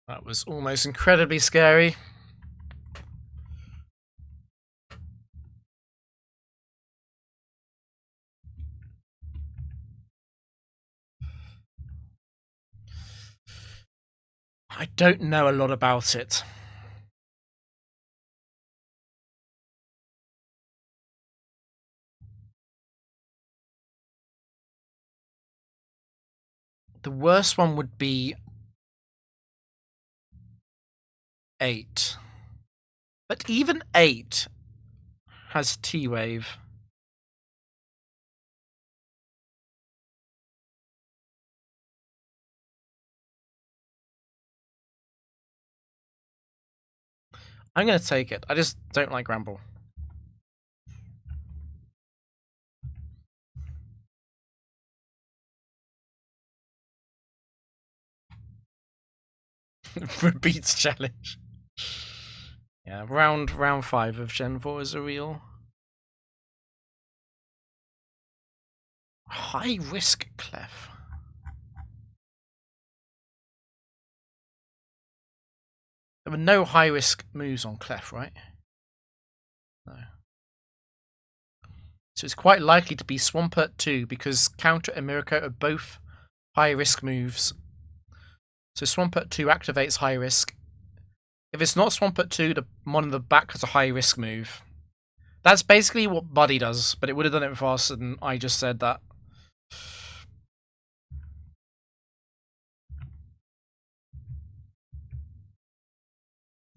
That was almost incredibly scary. I don't know a lot about it. The worst one would be 8. But even 8 has T-Wave. I'm gonna take it. I just don't like Ramble. Repeats challenge. Yeah, round 5 of Gen 4 is a real high risk Clef. There were no high risk moves on Clef, right? No. So it's quite likely to be Swampert 2 because Counter and Miracle are both high risk moves. So Swampert 2 activates high risk. If it's not Swampert 2, the one in the back has a high risk move. That's basically what Buddy does, but it would have done it faster than I just said that.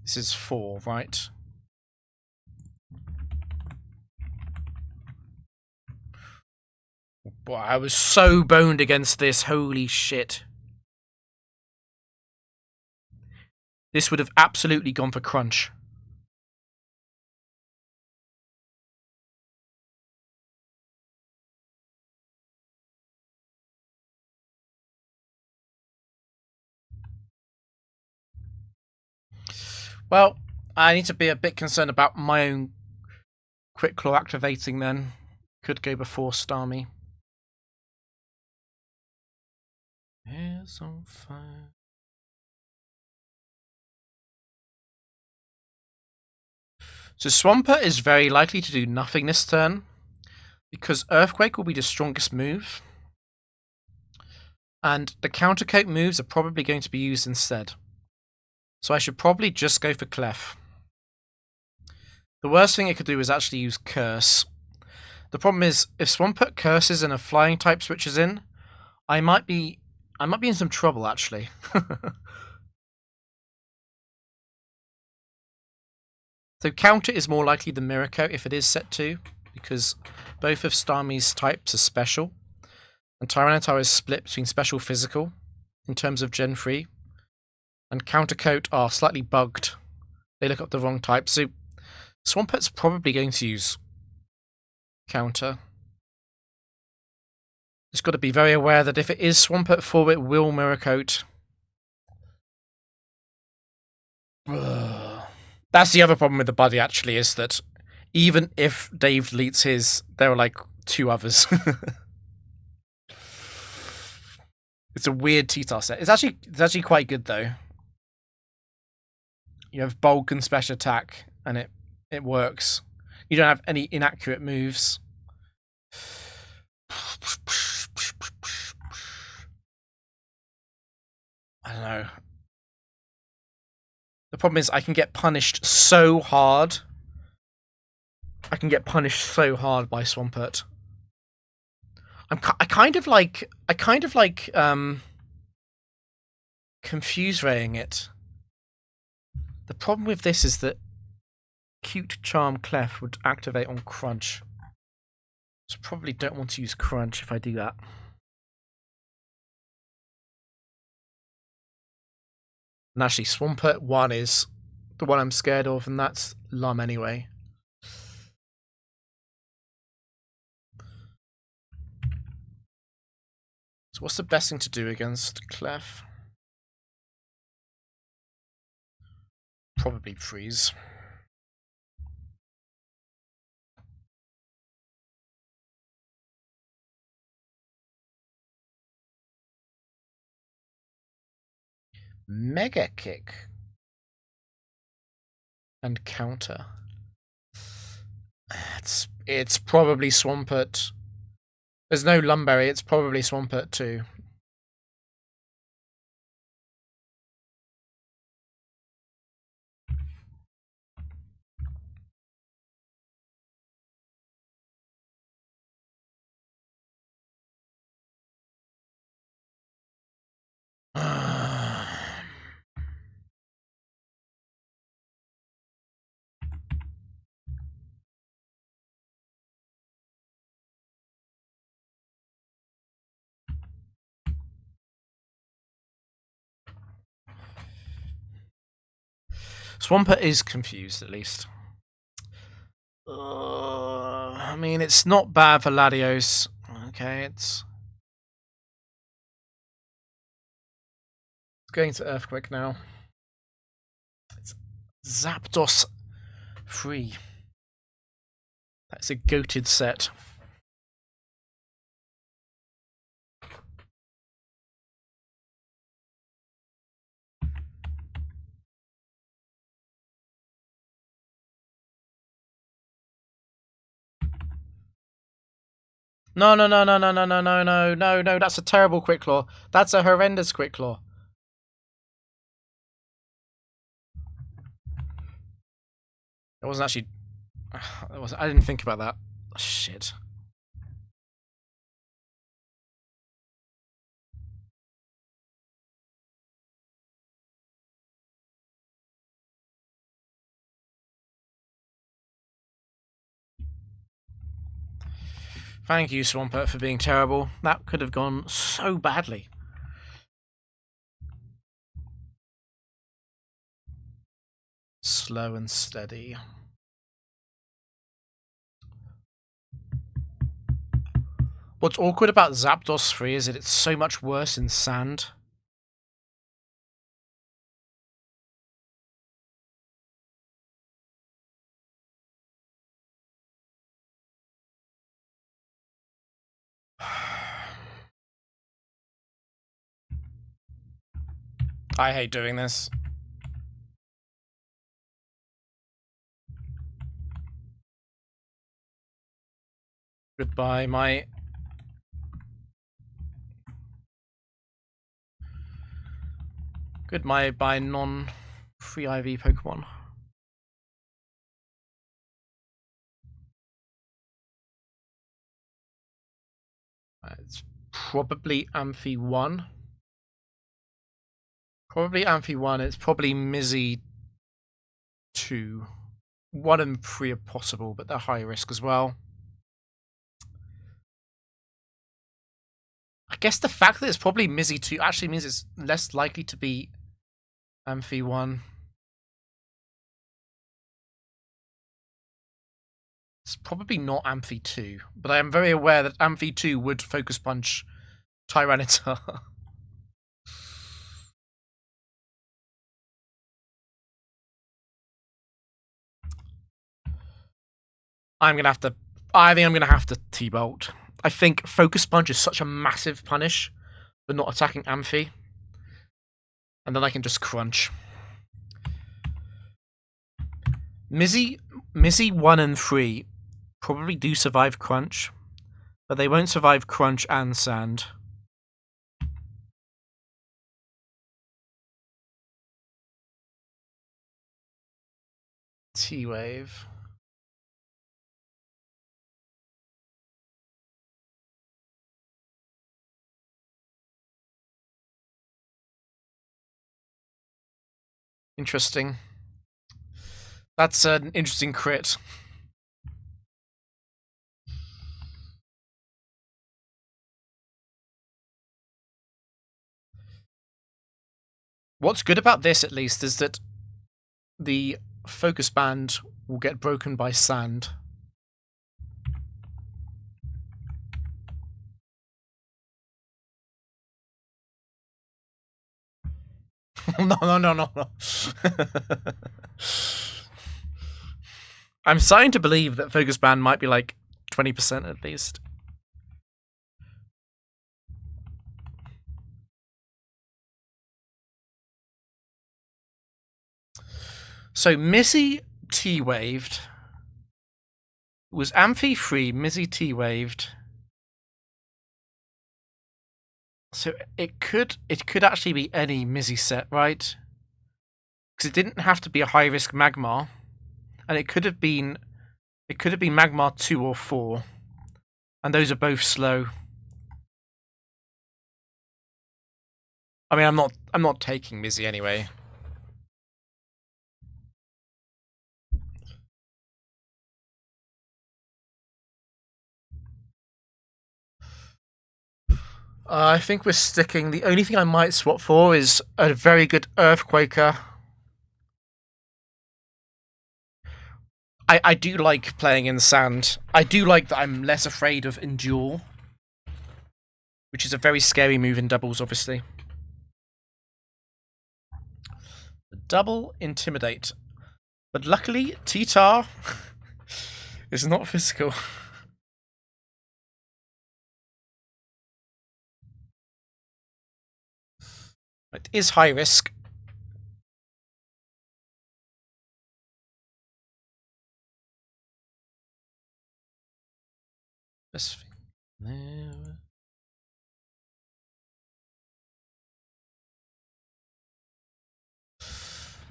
This is 4, right? Boy, I was so boned against this. Holy shit. This would have absolutely gone for crunch. Well, I need to be a bit concerned about my own Quick Claw activating then. Could go before Starmie. Hair's on fire. So Swampert is very likely to do nothing this turn, because Earthquake will be the strongest move, and the countercoat moves are probably going to be used instead. So I should probably just go for Clef. The worst thing it could do is actually use Curse. The problem is, if Swampert curses and a flying type switches in, I might be in some trouble actually. So counter is more likely than Mirror Coat if it is set to, because both of Starmie's types are special, and Tyranitar is split between special physical in terms of Gen 3, and Counter Coat are slightly bugged. They look up the wrong type, so Swampert's probably going to use counter. Just got to be very aware that if it is Swampert 4, it will Mirror Coat. That's the other problem with the buddy, actually, is that even if Dave deletes his, there are like 2 others. It's a weird T-Tar set. It's actually quite good, though. You have bulk and special attack, and it works. You don't have any inaccurate moves. I don't know. The problem is I can get punished so hard. I can get punished so hard by Swampert. I kind of like confuse raying it. The problem with this is that Cute Charm Clef would activate on Crunch. So probably don't want to use Crunch if I do that. And actually, Swampert 1 is the one I'm scared of, and that's Lum anyway. So what's the best thing to do against Clef? Probably freeze. Mega Kick. And counter. It's probably Swampert. There's no Lumberry, it's probably Swampert 2. Swampert is confused, at least. I mean, it's not bad for Latios. Okay, it's going to Earthquake now. It's Zapdos 3. That's a goated set. No, that's a terrible Quick Claw. That's a horrendous Quick Claw. It wasn't actually... I didn't think about that. Shit. Thank you, Swampert, for being terrible. That could have gone so badly. Slow and steady. What's awkward about Zapdos 3 is that it's so much worse in sand. I hate doing this. Goodbye, my... Goodbye, by non-free IV Pokemon. It's probably Amphi 1. Probably Amphi 1. It's probably Mizzy 2. 1 and 3 are possible, but they're high risk as well. I guess the fact that it's probably Mizzy 2 actually means it's less likely to be Amphi 1. It's probably not Amphi 2, but I am very aware that Amphi 2 would Focus Punch Tyranitar. I think I'm gonna have to T-Bolt. I think Focus Punch is such a massive punish for not attacking Amphi. And then I can just crunch. Mizzy 1 and 3 probably do survive crunch, but they won't survive crunch and sand. T-Wave. Interesting. That's an interesting crit. What's good about this, at least, is that the focus band will get broken by sand. No. I'm starting to believe that focus band might be like 20% at least. So Mizzy T-waved. Was Amphi free, Mizzy T-waved. So it could actually be any Mizzy set, right? Because it didn't have to be a high risk Magmar. And it could have been Magmar 2 or 4. And those are both slow. I mean, I'm not taking Mizzy anyway. I think we're sticking. The only thing I might swap for is a very good Earthquaker. I do like playing in sand. I do like that I'm less afraid of Endure, which is a very scary move in doubles, obviously. Double Intimidate. But luckily, T-Tar is not physical. It is high risk.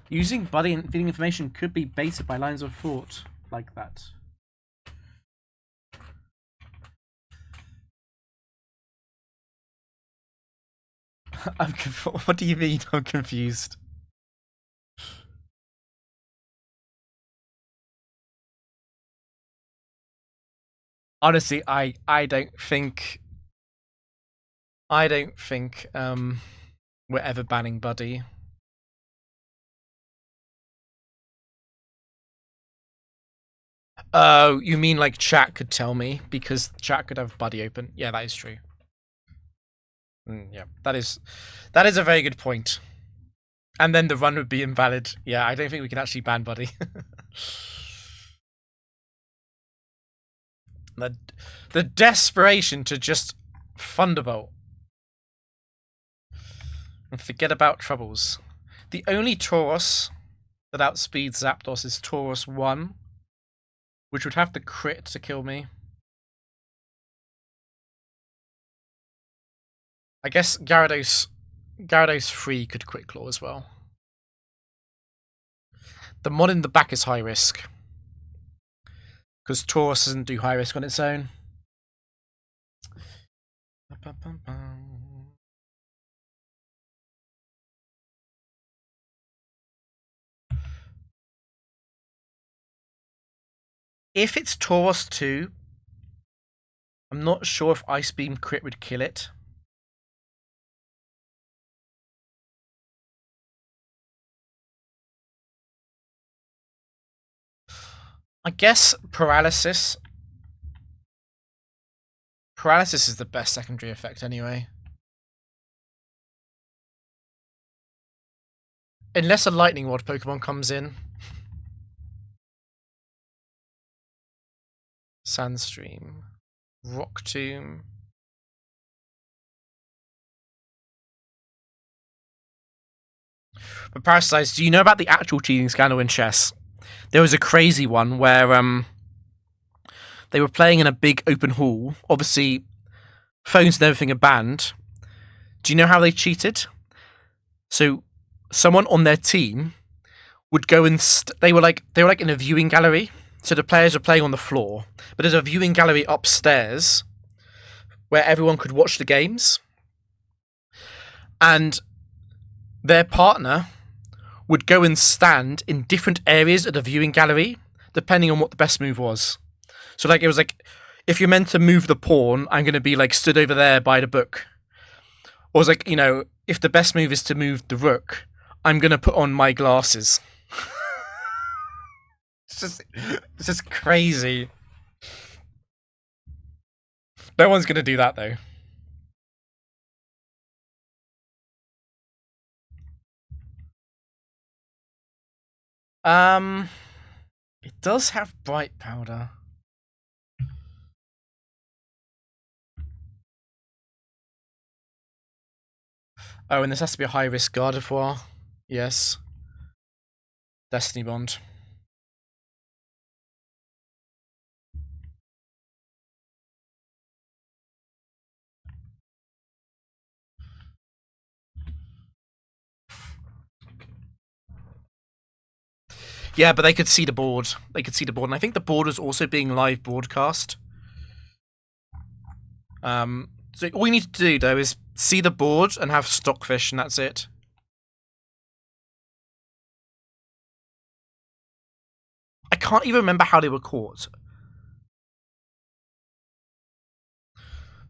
Using body and feeding information could be baited by lines of thought like that. What do you mean? I'm confused. Honestly, I don't think we're ever banning Buddy. Oh, you mean like chat could tell me because chat could have Buddy open? Yeah, that is true. Yeah, that is a very good point. And then the run would be invalid. Yeah, I don't think we can actually ban Buddy. the desperation to just Thunderbolt and forget about troubles. The only Tauros that outspeeds Zapdos is Tauros 1, which would have the crit to kill me. I guess Gyarados 3 could Quick Claw as well. The mod in the back is high risk. Because Tauros doesn't do high risk on its own. If it's Tauros 2, I'm not sure if Ice Beam crit would kill it. I guess Paralysis. Paralysis is the best secondary effect anyway. Unless a Lightning Rod Pokemon comes in. Sandstream. Rock Tomb. But Parasite, do you know about the actual cheating scandal in chess? There was a crazy one where they were playing in a big open hall. Obviously, phones and everything are banned. Do you know how they cheated? So, someone on their team would go and they were like in a viewing gallery. So the players were playing on the floor, but there's a viewing gallery upstairs where everyone could watch the games. And their partner would go and stand in different areas of the viewing gallery, depending on what the best move was. So like it was like, if you're meant to move the pawn, I'm going to be like stood over there by the book. Or it's like, you know, if the best move is to move the rook, I'm going to put on my glasses. It's just crazy. No one's going to do that though. It does have bright powder. Oh, and this has to be a high risk Gardevoir. Yes. Destiny Bond. Yeah, but they could see the board. They could see the board, and I think the board was also being live broadcast. So all you need to do though is see the board and have Stockfish, and that's it. I can't even remember how they were caught.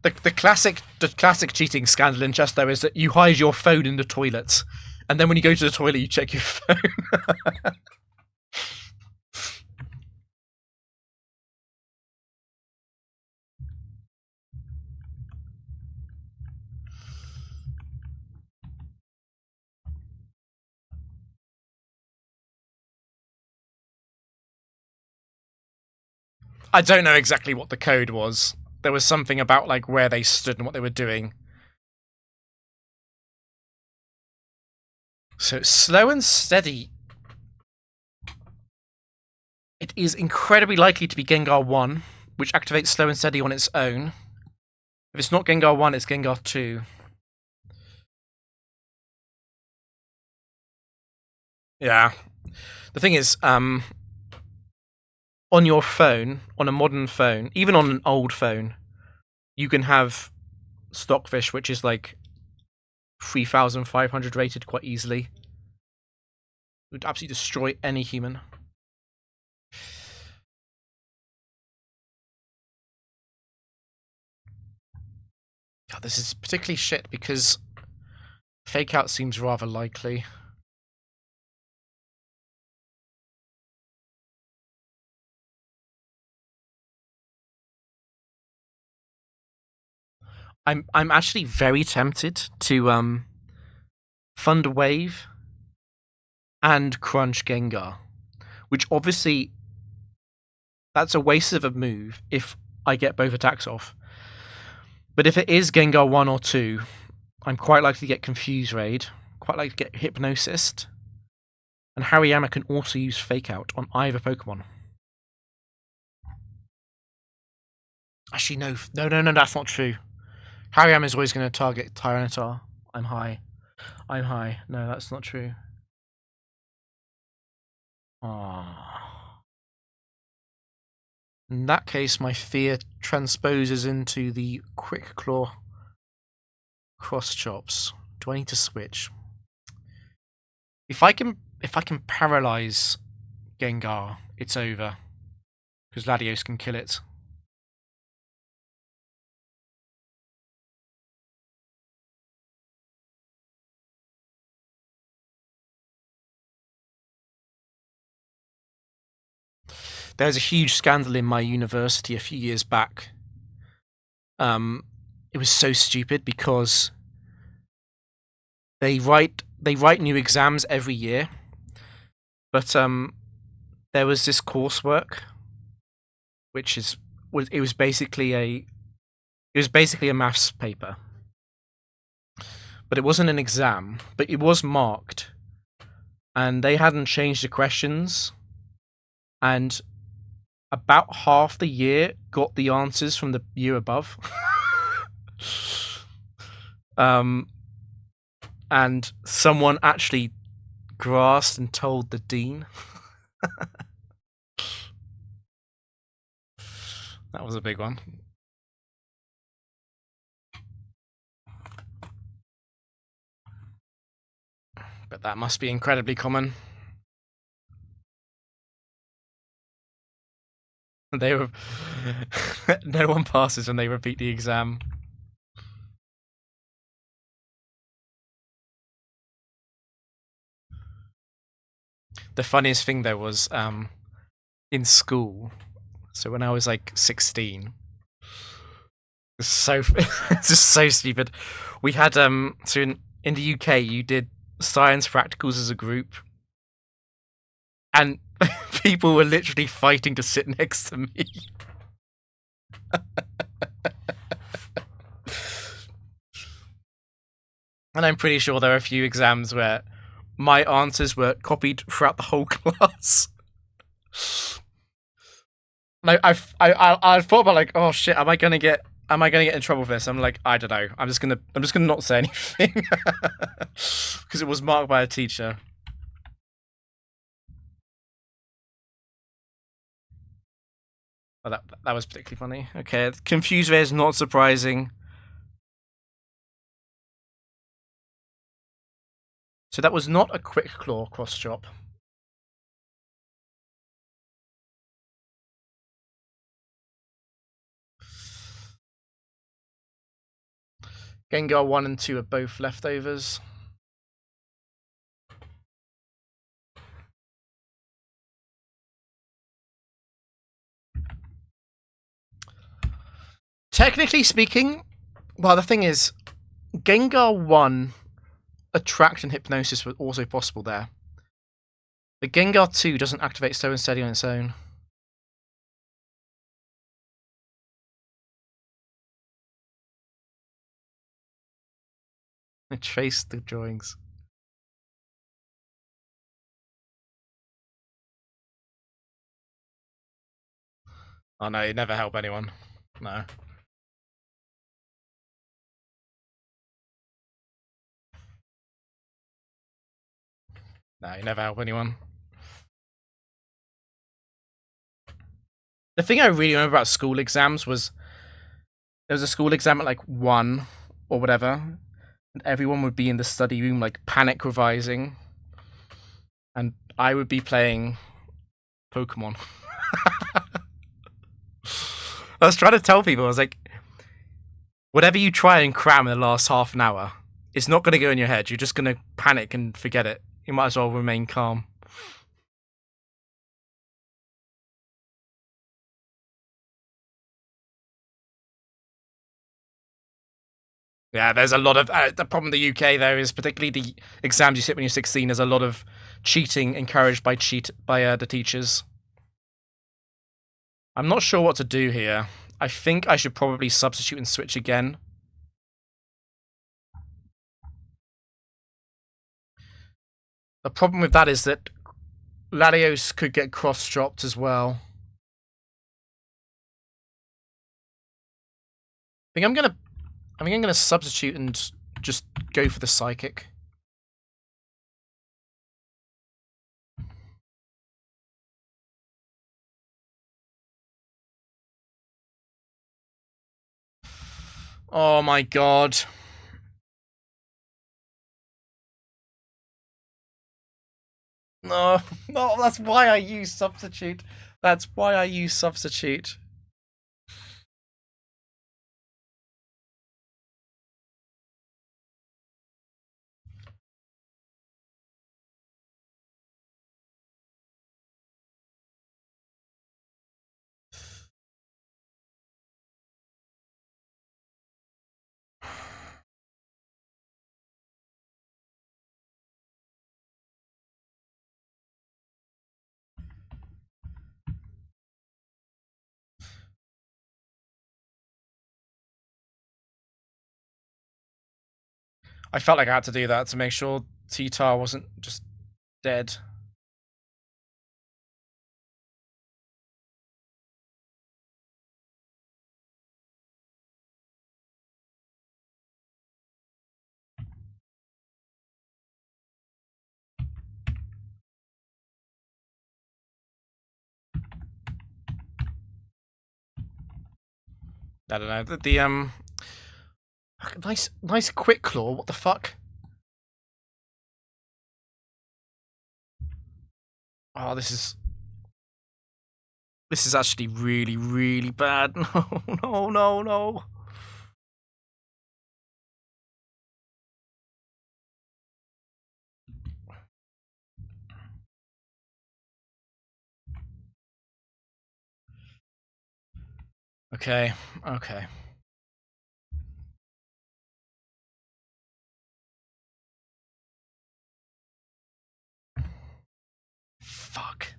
The classic cheating scandal in chess though is that you hide your phone in the toilet, and then when you go to the toilet you check your phone. I don't know exactly what the code was. There was something about like where they stood and what they were doing. So slow and steady. It is incredibly likely to be Gengar 1, which activates slow and steady on its own. If it's not Gengar 1, it's Gengar 2. Yeah. The thing is, on your phone, on a modern phone, even on an old phone, you can have Stockfish, which is like 3,500 rated quite easily. It would absolutely destroy any human. This is particularly shit because fake out seems rather likely. I'm actually very tempted to fund a wave and crunch Gengar, which obviously that's a waste of a move if I get both attacks off. But if it is Gengar 1 or 2, I'm quite likely to get Confuse Raid, quite likely to get Hypnosis, and Hariyama can also use Fake Out on either Pokemon. Actually, no, that's not true. Hariyama is always going to target Tyranitar. I'm high. No, that's not true. Ah. In that case, my fear transposes into the Quick Claw Cross Chops. Do I need to switch? If I can paralyze Gengar, it's over. Because Latios can kill it. There was a huge scandal in my university a few years back. It was so stupid because they write new exams every year, but there was this coursework which was basically a maths paper, but it wasn't an exam, but it was marked, and they hadn't changed the questions, and about half the year got the answers from the year above. And someone actually grasped and told the dean. That was a big one. But that must be incredibly common. They were no one passes when they repeat the exam. The funniest thing though was in school. So when I was like 16, it's just so stupid. We had so in the UK you did science practicals as a group, and people were literally fighting to sit next to me. And I'm pretty sure there are a few exams where my answers were copied throughout the whole class. And I thought about like, oh shit, am I gonna get in trouble for this? I'm like, I don't know. I'm just gonna not say anything because it was marked by a teacher. Oh, that was particularly funny. Okay, Confuse Ray is not surprising. So that was not a Quick Claw cross chop. Gengar 1 and 2 are both leftovers. Technically speaking, well, the thing is, Gengar 1 Attract and Hypnosis were also possible there. But Gengar 2 doesn't activate Slow and Steady on its own. I traced the drawings. Oh no, it never help anyone. No. No, you never help anyone. The thing I really remember about school exams was there was a school exam at like 1 or whatever, and everyone would be in the study room like panic revising, and I would be playing Pokemon. I was trying to tell people, I was like, Whatever you try and cram in the last half an hour, it's not going to go in your head. You're just going to panic and forget it. You might as well remain calm. Yeah, there's a lot of the problem in the UK though is particularly the exams you sit when you're 16. There's a lot of cheating encouraged by the teachers. I'm not sure what to do here. I think I should probably substitute and switch again. The problem with that is that Latios could get cross-dropped as well. I think I'm gonna substitute and just go for the psychic. Oh my god. No, no, that's why I use substitute. That's why I use substitute. I felt like I had to do that to make sure T-Tar wasn't just dead. I don't know. The nice quick claw. What the fuck? Oh, this is actually really, really bad. No, no, no, no. Okay, okay. Fuck.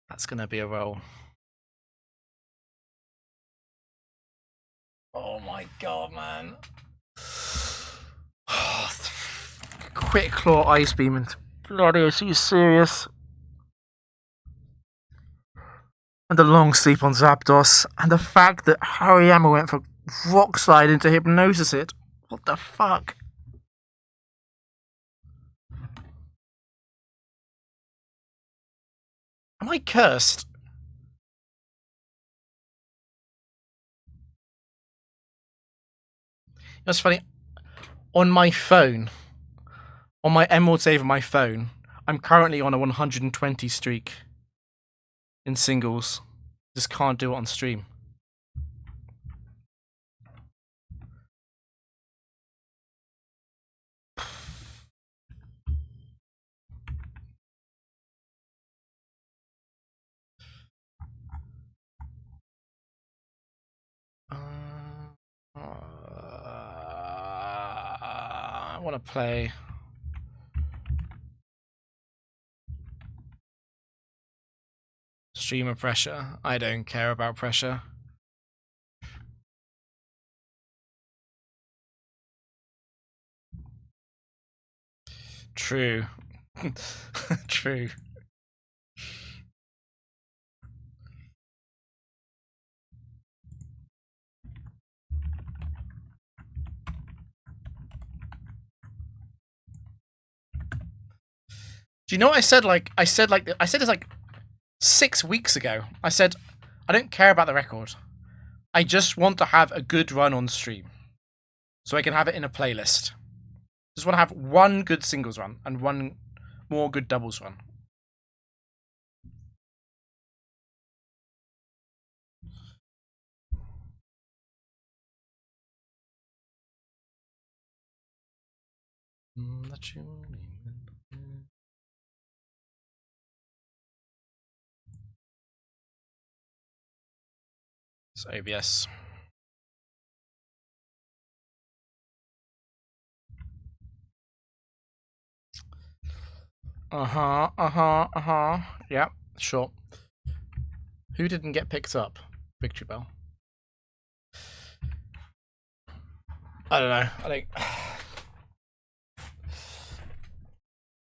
That's gonna be a roll. Oh my god, man. Quick claw ice beam and bloody, are you serious? And the long sleep on Zapdos, and the fact that Hariyama went for rock slide into hypnosis it. What the fuck? Am I cursed? That's funny. On my phone, on my Emerald save on my phone, I'm currently on a 120 streak in singles. Just can't do it on stream. I want to play. Streamer pressure. I don't care about pressure. True. True. Do you know what I said? I said this like 6 weeks ago. I said, I don't care about the record. I just want to have a good run on stream. So I can have it in a playlist. Just want to have one good singles run and one more good doubles run. It's OBS. Yeah, sure. Who didn't get picked up? Victory Bell. I don't know. I think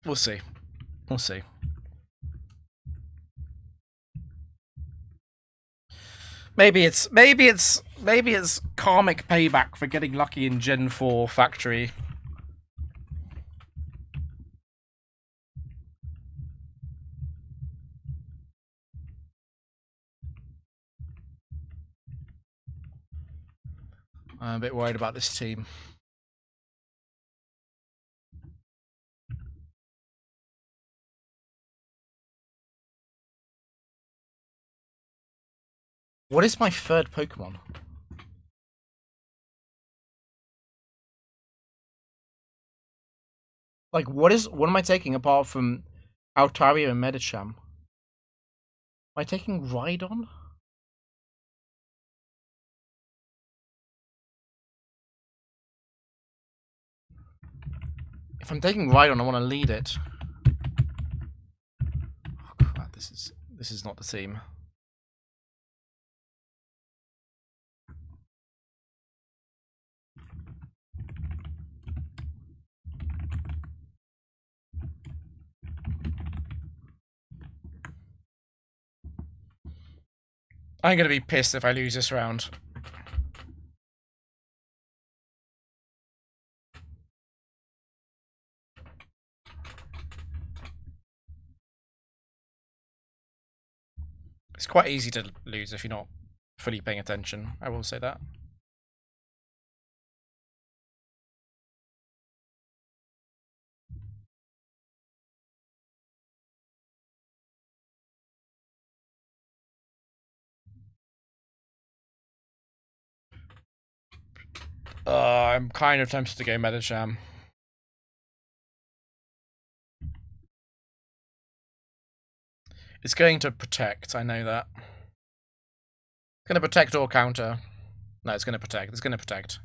we'll see. We'll see. Maybe it's karmic payback for getting lucky in Gen 4 factory. I'm a bit worried about this team. What is my third Pokemon? Like, what am I taking apart from Altaria and Medicham? Am I taking Rhydon? If I'm taking Rhydon, I want to lead it. Oh crap! This is not the team. I'm gonna be pissed if I lose this round. It's quite easy to lose if you're not fully paying attention. I will say that. I'm kind of tempted to go Medicham. It's going to protect, I know that. It's going to protect or counter. No, it's going to protect. It's going to protect.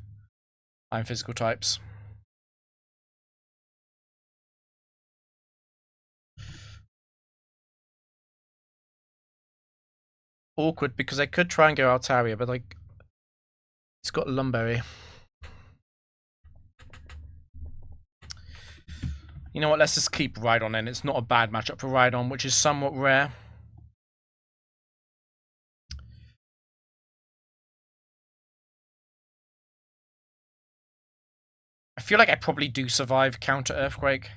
I'm physical types. Awkward because I could try and go Altaria, but like, it's got Lumberry. You know what? Let's just keep Rhydon in. It's not a bad matchup for Rhydon, which is somewhat rare. I feel like I probably do survive Counter Earthquake.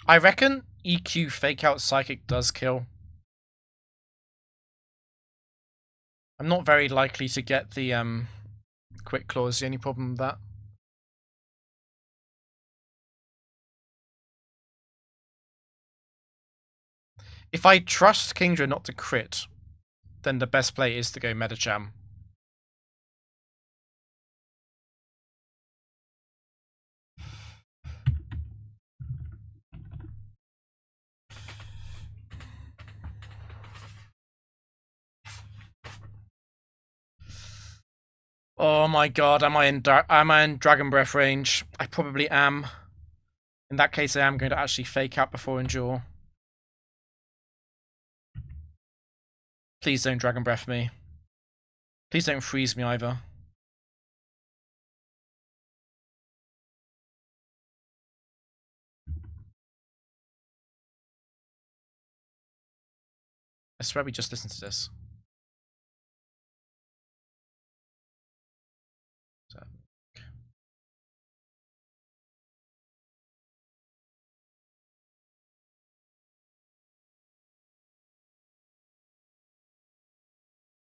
I reckon EQ Fake Out Psychic does kill. I'm not very likely to get the Quick Claw is the only problem with that. If I trust Kingdra not to crit, then the best play is to go Medicham. Oh my god, am I in Dragon Breath range? I probably am. In that case, I am going to actually Fake Out before Endure. Please don't Dragon Breath me. Please don't freeze me either. I swear we just listened to this.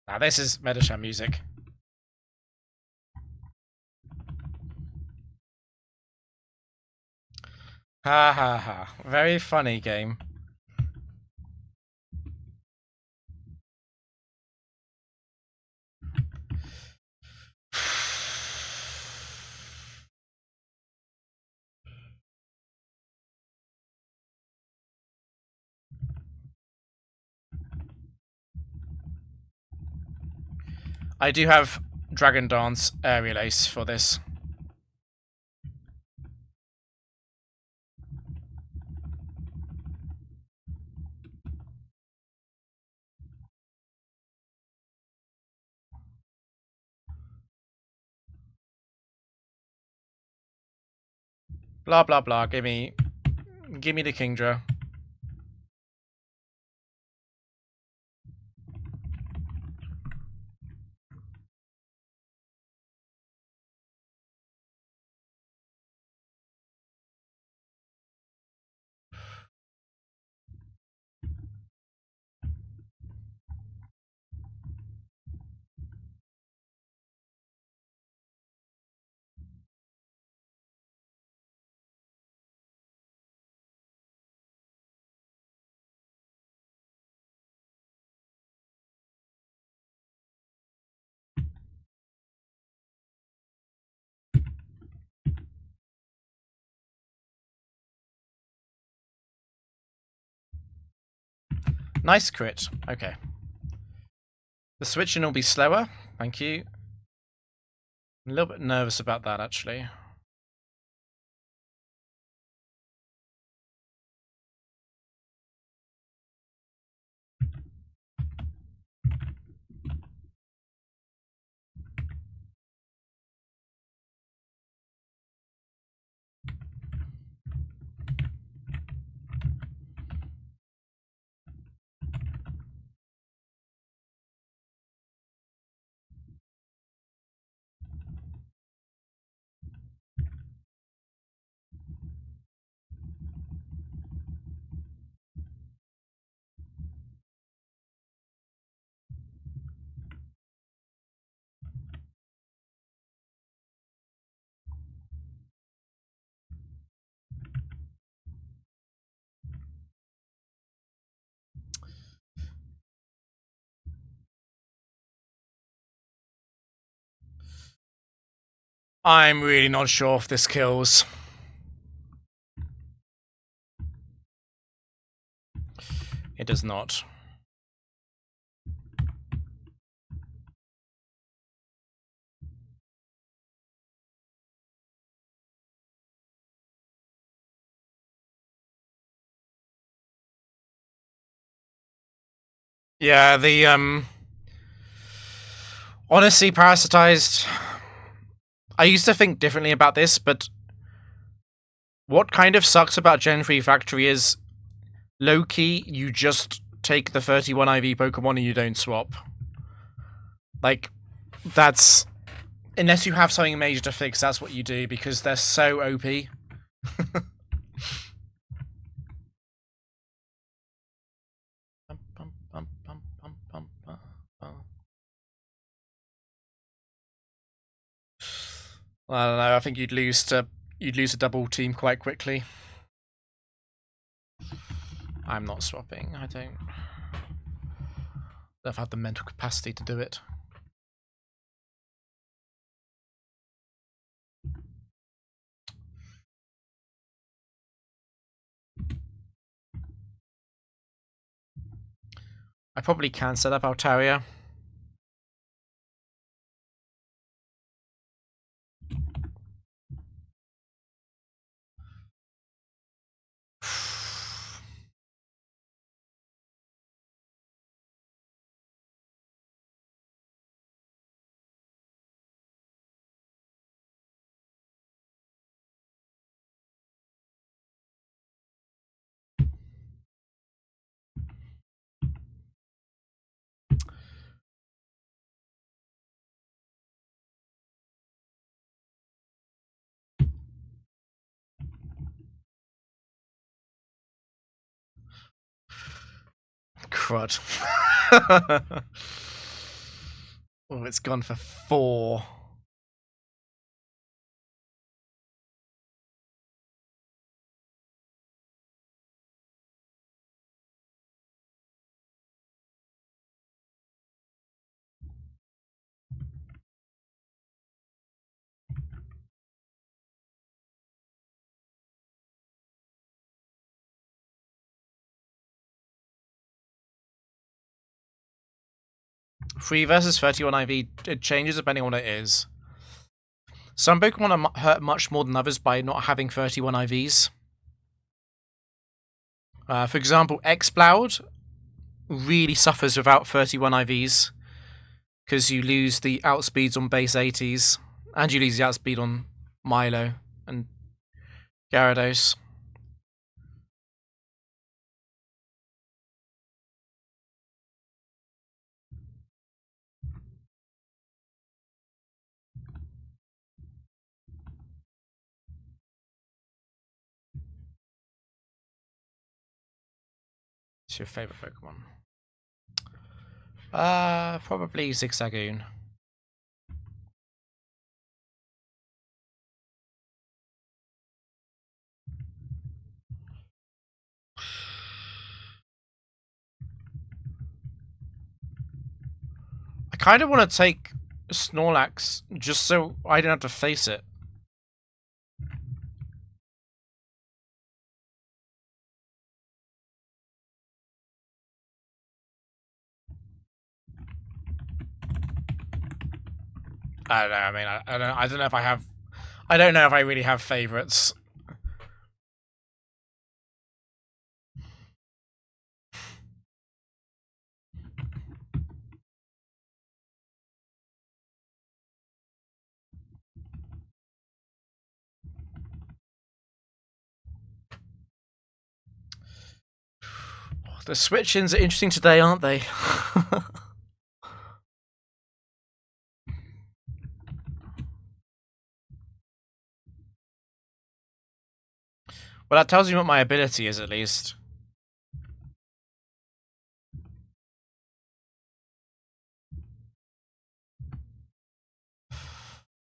Now this is Medicham music. Ha ha ha. Very funny game. I do have Dragon Dance Aerial Ace for this. Blah blah blah. Give me the Kingdra. Nice crit. Okay. The switching will be slower. Thank you. I'm a little bit nervous about that, actually. I'm really not sure if this kills. It does not. Yeah, the honestly, parasitized. I used to think differently about this, but what kind of sucks about Gen 3 Factory is low-key, you just take the 31 IV Pokemon and you don't swap. Like, that's... Unless you have something major to fix, that's what you do, because they're so OP. I don't know, I think you'd lose a double team quite quickly. I'm not swapping, I don't... I've had the mental capacity to do it. I probably can set up Altaria. Crud. Oh, it's gone for 4. Free versus 31 IV, it changes depending on what it is. Some Pokemon are hurt much more than others by not having 31 IVs. For example, Exploud really suffers without 31 IVs because you lose the outspeeds on base 80s and you lose the outspeed on Milo and Gyarados. What's your favourite Pokemon? Probably Zigzagoon. I kind of want to take Snorlax just so I don't have to face it. I don't know. I mean, I don't know if I have. I don't know if I really have favorites. The switch-ins are interesting today, aren't they? Well, that tells you what my ability is, at least.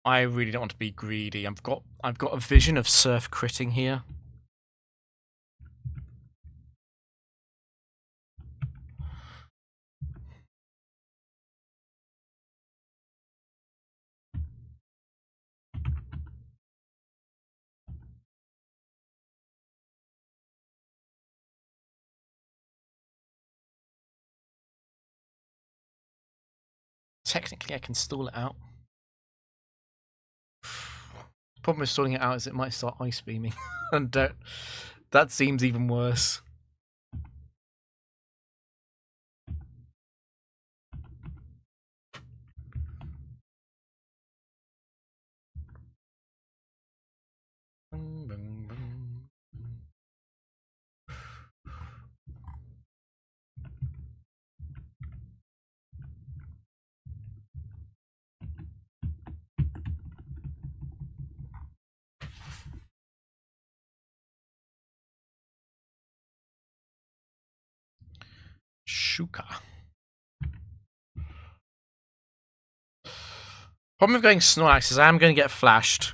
I really don't want to be greedy. I've got a vision of Surf critting here. Technically, I can stall it out. The problem with stalling it out is it might start ice beaming, and that seems even worse. Shuka. Problem with going Snorlax is I am going to get flashed.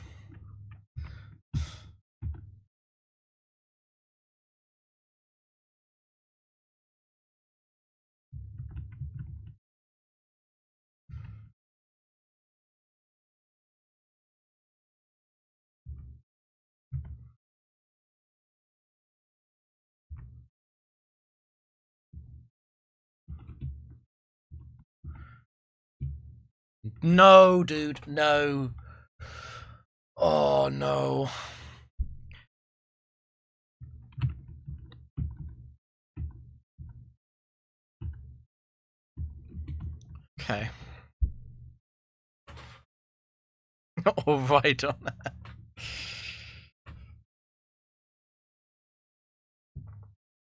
No, dude, no. Oh, no. Okay. All right on that.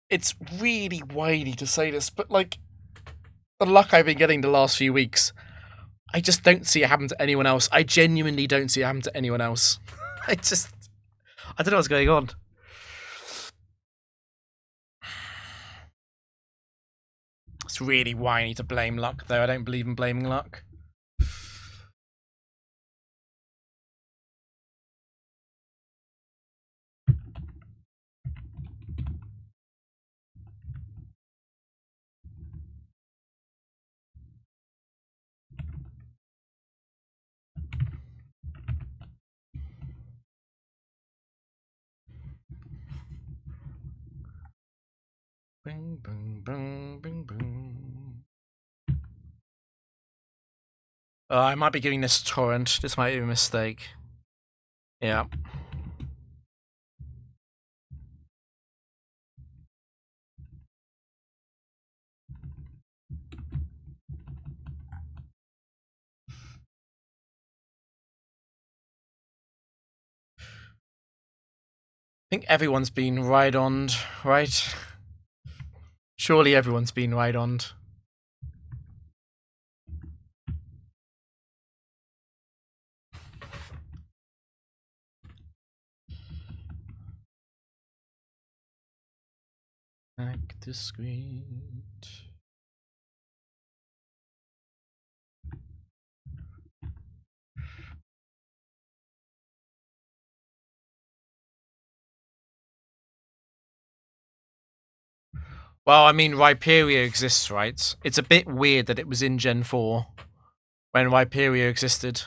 It's really whiny to say this, but like, the luck I've been getting the last few weeks, I just don't see it happen to anyone else. I genuinely don't see it happen to anyone else. I don't know what's going on. It's really whiny to blame luck, though. I don't believe in blaming luck. Bing, bing, bing, bing, bing. I might be giving this torrent. This might be a mistake. Yeah. I think everyone's been right-oned, right? Surely everyone's been right-oned. Back the screen. Well, I mean, Rhyperia exists, right? It's a bit weird that it was in Gen 4 when Rhyperia existed.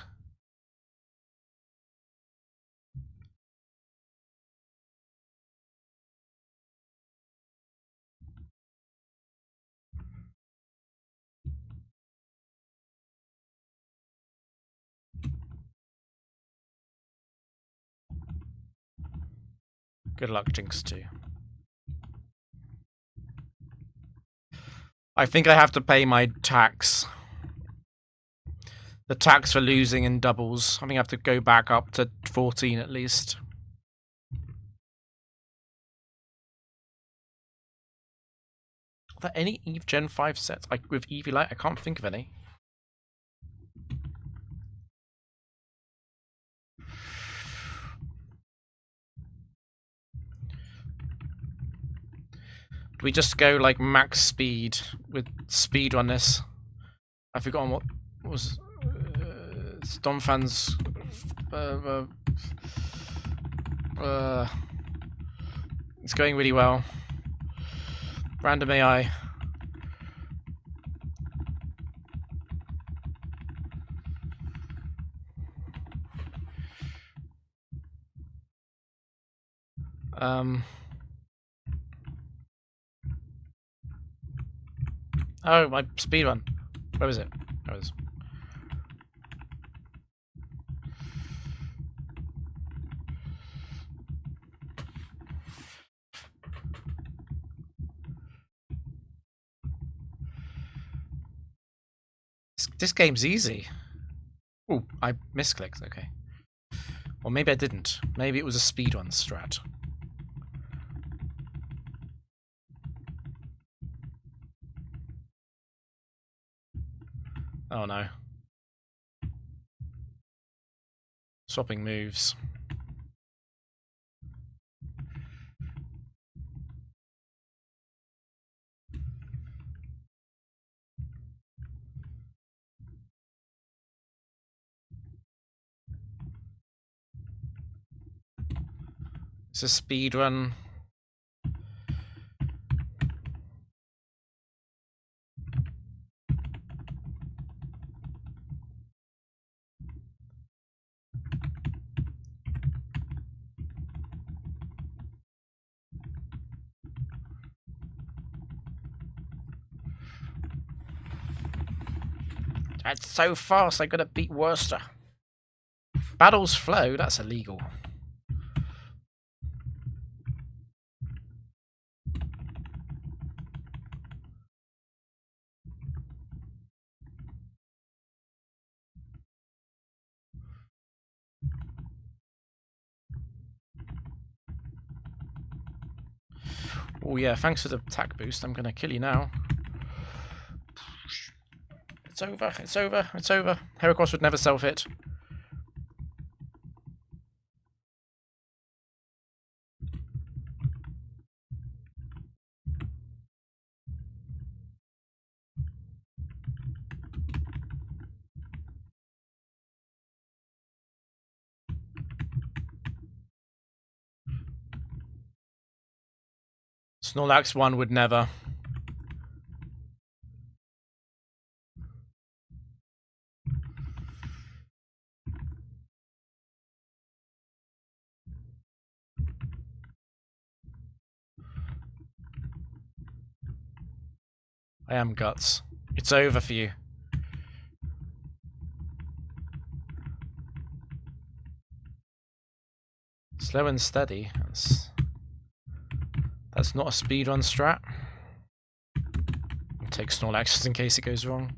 Good luck, Jinx 2. I think I have to pay my tax. The tax for losing in doubles. I think I have to go back up to 14 at least. Are there any Eve Gen 5 sets with Eevee Light? I can't think of any. Do we just go like max speed with speed on this? I've forgotten what was Stomfan's it's going really well. Random AI. Oh, my speed run. Where is it? There it is. This game's easy. Oh, I misclicked. Okay. Or maybe I didn't. Maybe it was a speedrun strat. Oh no. Swapping moves. It's a speedrun. That's so fast, I gotta beat Worcester. Battles flow, that's illegal. Oh yeah, thanks for the attack boost. I'm gonna kill you now. It's over, it's over, it's over. Heracross would never self-hit. Snorlax 1 would never. I am Guts. It's over for you. Slow and steady. That's not a speedrun strat. Take Snorlax in case it goes wrong.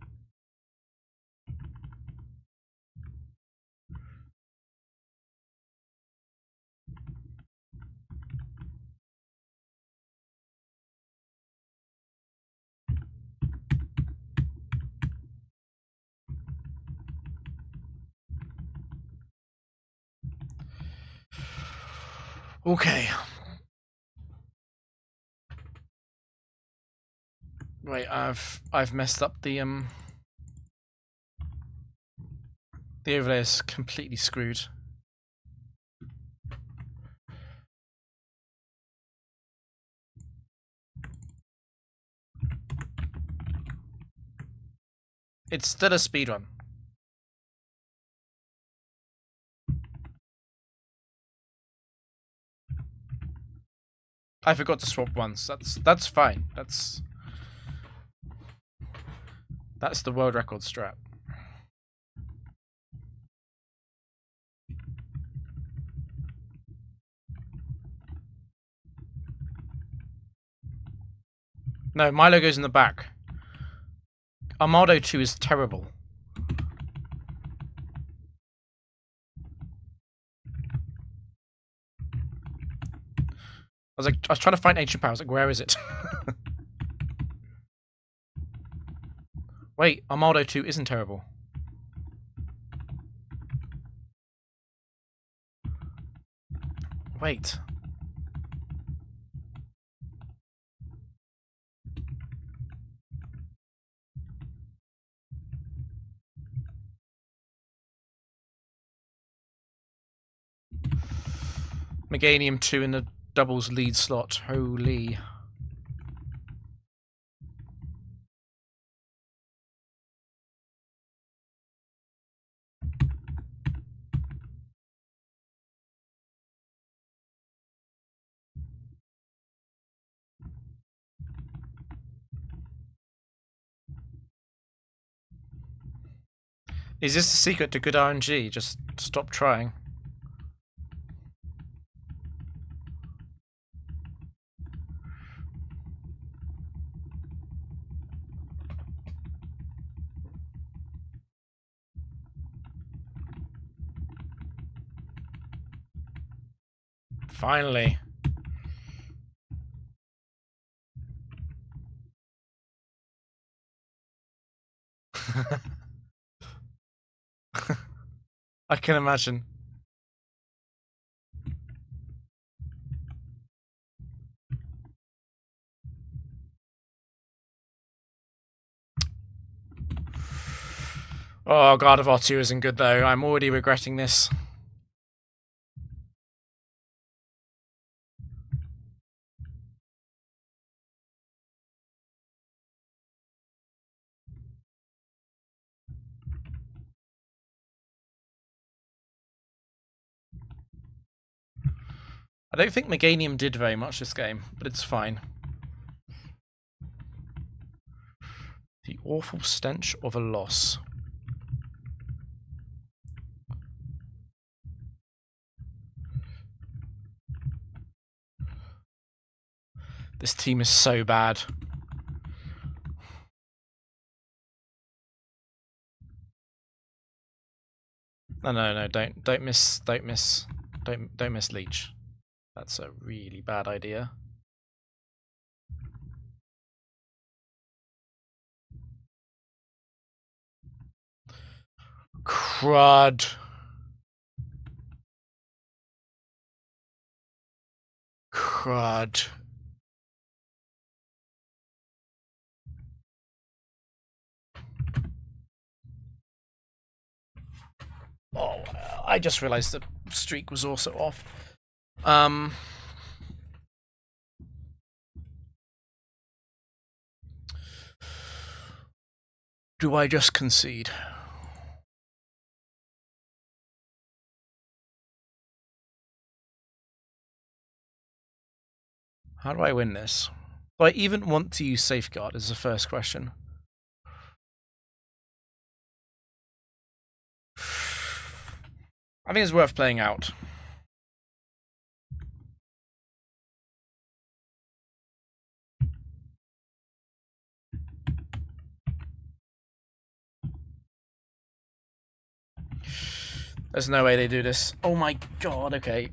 Okay. Wait, I've messed up the overlay is completely screwed. It's still a speedrun. I forgot to swap once. That's fine. That's the world record strat. No, my logo's in the back. Armado 2 is terrible. I was trying to find Ancient Power. I was like, where is it? Wait, Armado 2 isn't terrible. Wait. Meganium 2 in the doubles lead slot. Holy. Is this the secret to good RNG? Just stop trying. Finally. I can imagine. Oh, God of War 2 isn't good though. I'm already regretting this. I don't think Meganium did very much this game, but it's fine. The awful stench of a loss. This team is so bad. No, don't miss Leech. That's a really bad idea. Crud. Crud. Oh, I just realized the streak was also off. Do I just concede? How do I win this? Do I even want to use Safeguard is the first question. I think it's worth playing out. There's no way they do this. Oh my god, okay.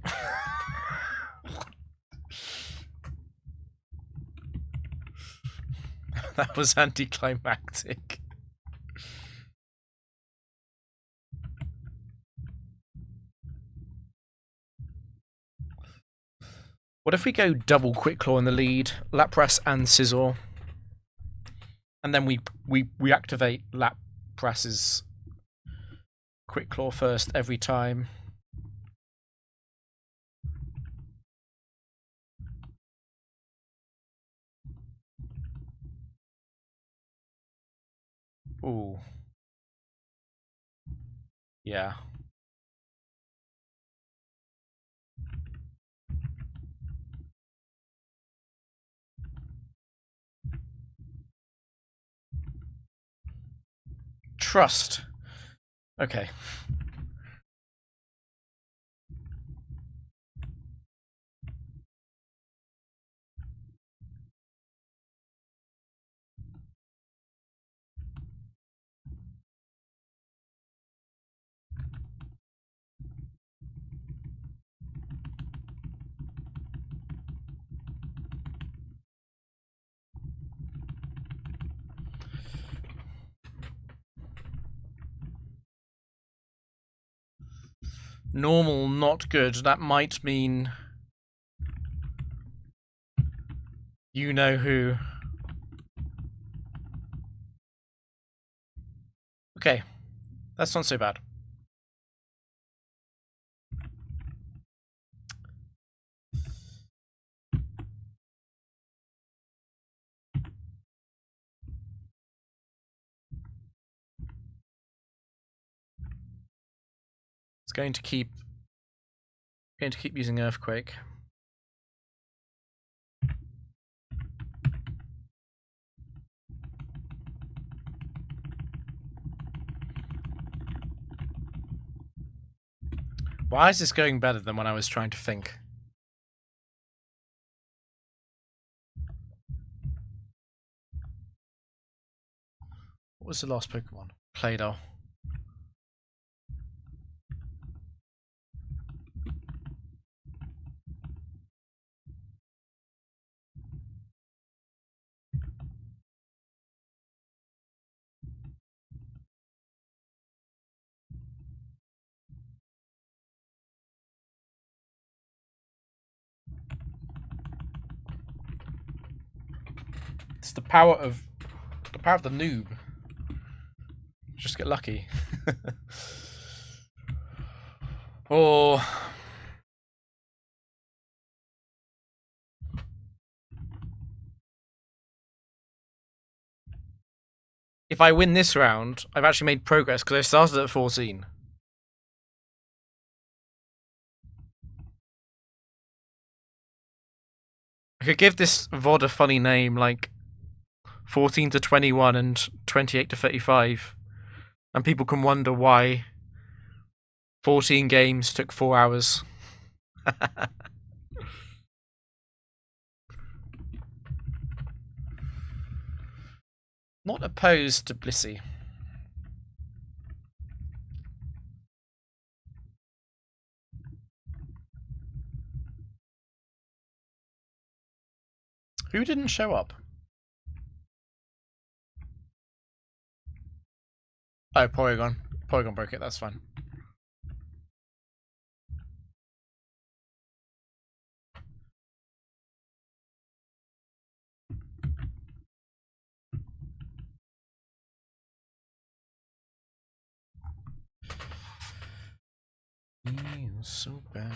That was anticlimactic. What if we go double Quick Claw in the lead, Lap Press and Scizor, and then we activate Lap Press's Quick Claw first every time. Ooh. Yeah. Trust. Okay. Normal, not good. That might mean you know who. Okay. That's not so bad. It's going to keep using Earthquake. Why is this going better than when I was trying to think? What was the last Pokemon? Play-Doh. It's the power of the noob. Just get lucky. Or if I win this round, I've actually made progress because I started at 14. I could give this VOD a funny name like 14 to 21 and 28 to 35. And people can wonder why 14 games took 4 hours. Not opposed to Blissey. Who didn't show up? Oh, Porygon. Porygon broke it, that's fine. Feels so bad.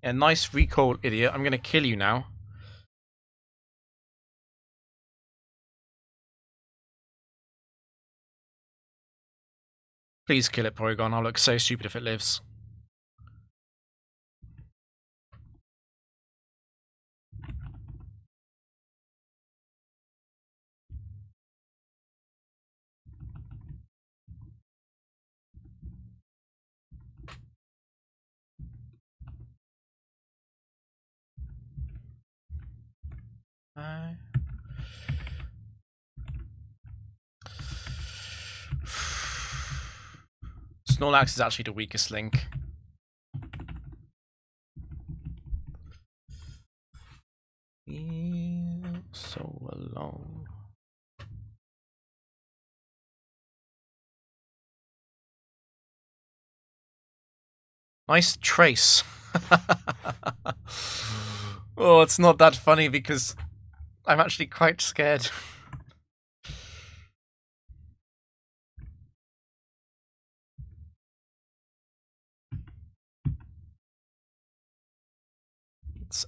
Yeah, nice recall, idiot. I'm gonna kill you now. Please kill it, Porygon. I'll look so stupid if it lives. Snorlax is actually the weakest link. So alone. Nice trace. Oh, it's not that funny because I'm actually quite scared. It's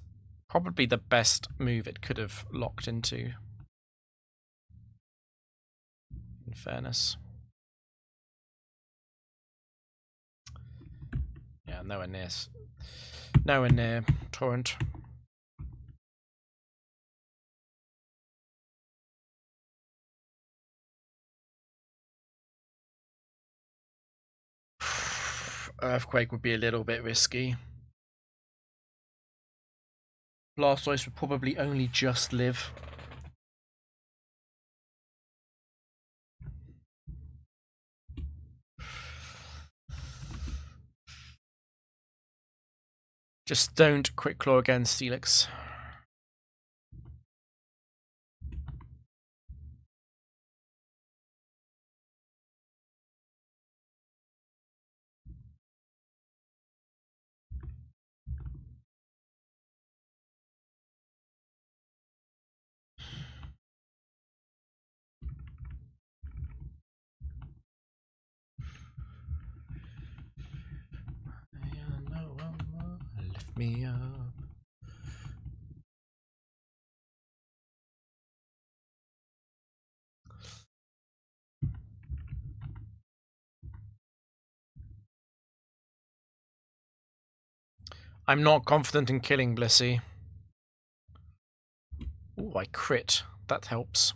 probably the best move it could have locked into, in fairness. Yeah, nowhere near. Nowhere near Torrent. Earthquake would be a little bit risky. Blastoise would probably only just live. Just don't Quick Claw against Steelix. Lift me up. I'm not confident in killing Blissey. Ooh, I crit. That helps.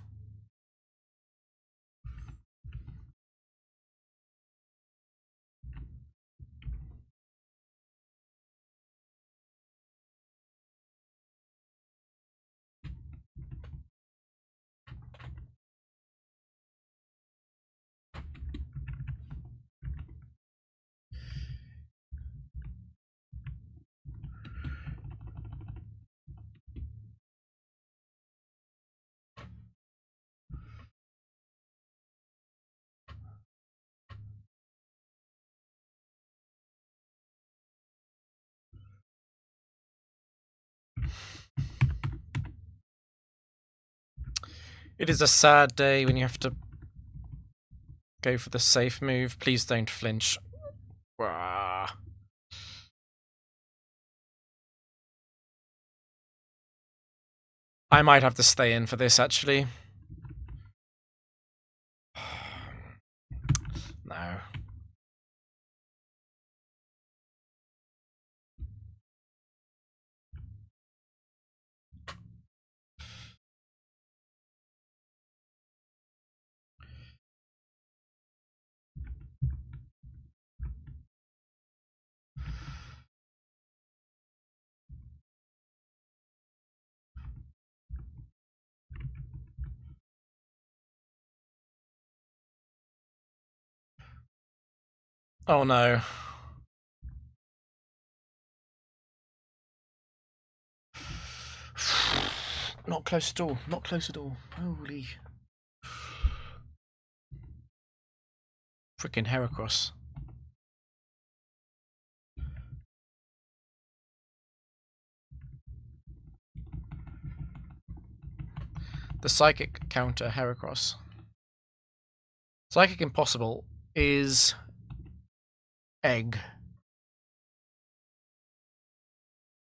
It is a sad day when you have to go for the safe move. Please don't flinch. Wah. I might have to stay in for this, actually. No. Oh no. Not close at all. Not close at all. Holy. Frickin' Heracross. The Psychic counter Heracross. Psychic Impossible is egg.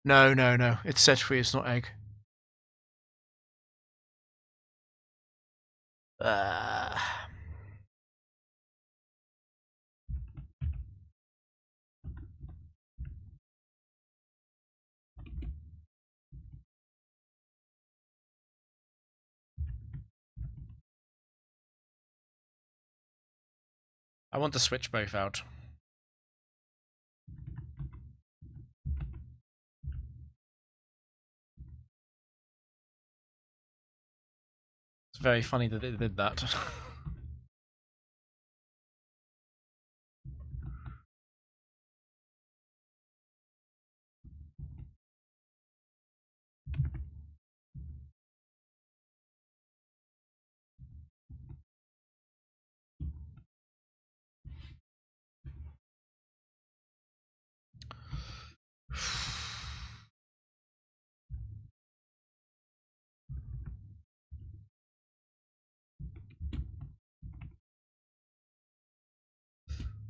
No, no, no. It's set free, it's not egg. I want to switch both out. very funny that it did that.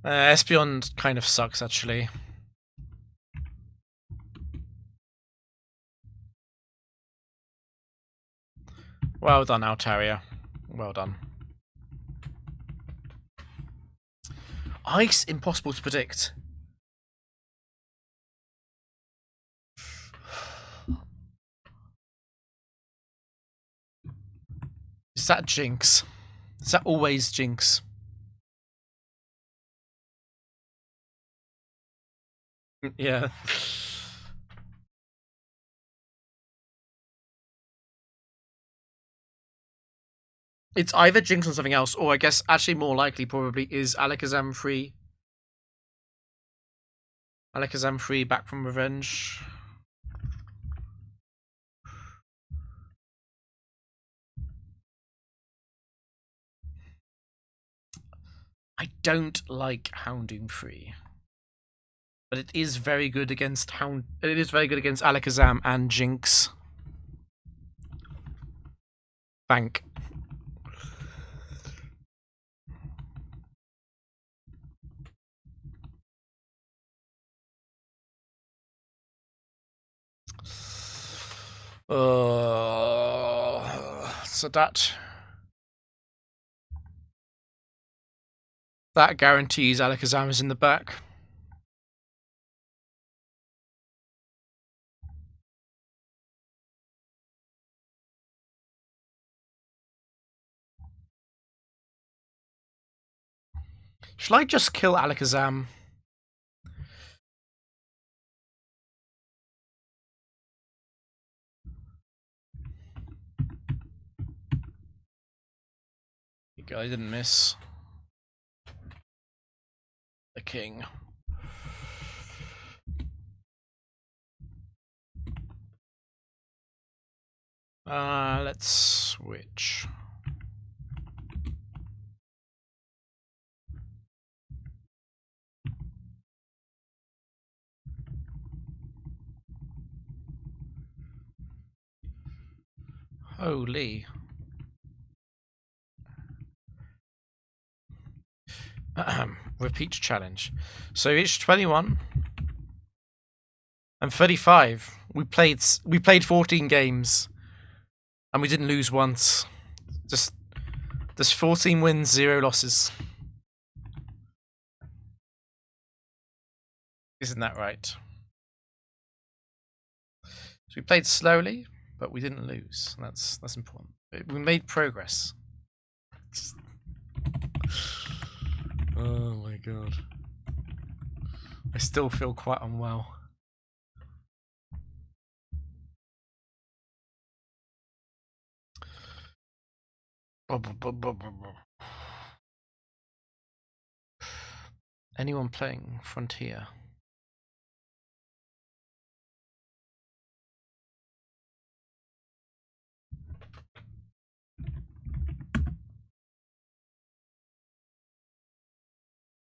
Espeon kind of sucks, actually. Well done, Altaria. Well done. Ice, impossible to predict. Is that Jinx? Is that always Jinx? Yeah. It's either Jinx or something else, or I guess actually more likely probably is Alakazam free. Alakazam free back from revenge. I don't like Houndoom free, but it is very good against It is very good against Alakazam and Jinx. Bank. So that guarantees Alakazam is in the back. Shall I just kill Alakazam? I didn't miss. The king. Let's switch. Holy. Repeat challenge. So each 21 and 35. We played 14 games and we didn't lose once. Just 14 wins, 0 losses. Isn't that right? So we played slowly, but we didn't lose. That's important. We made progress. Oh my god. I still feel quite unwell. Anyone playing Frontier?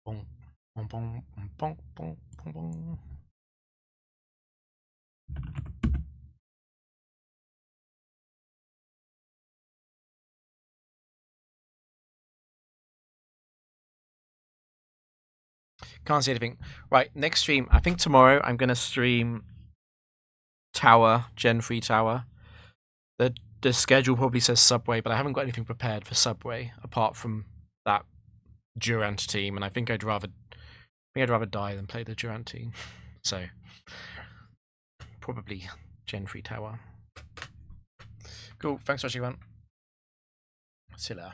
Bong, bong, bong, bong, bong, bong, bong. Can't see anything. Right, next stream. I think tomorrow I'm going to stream Tower, Gen 3 Tower. The schedule probably says Subway, but I haven't got anything prepared for Subway apart from that Durant team, and I think I'd rather die than play the Durant team. So probably Gen 3 Tower. Cool. Thanks for watching, everyone. See you later.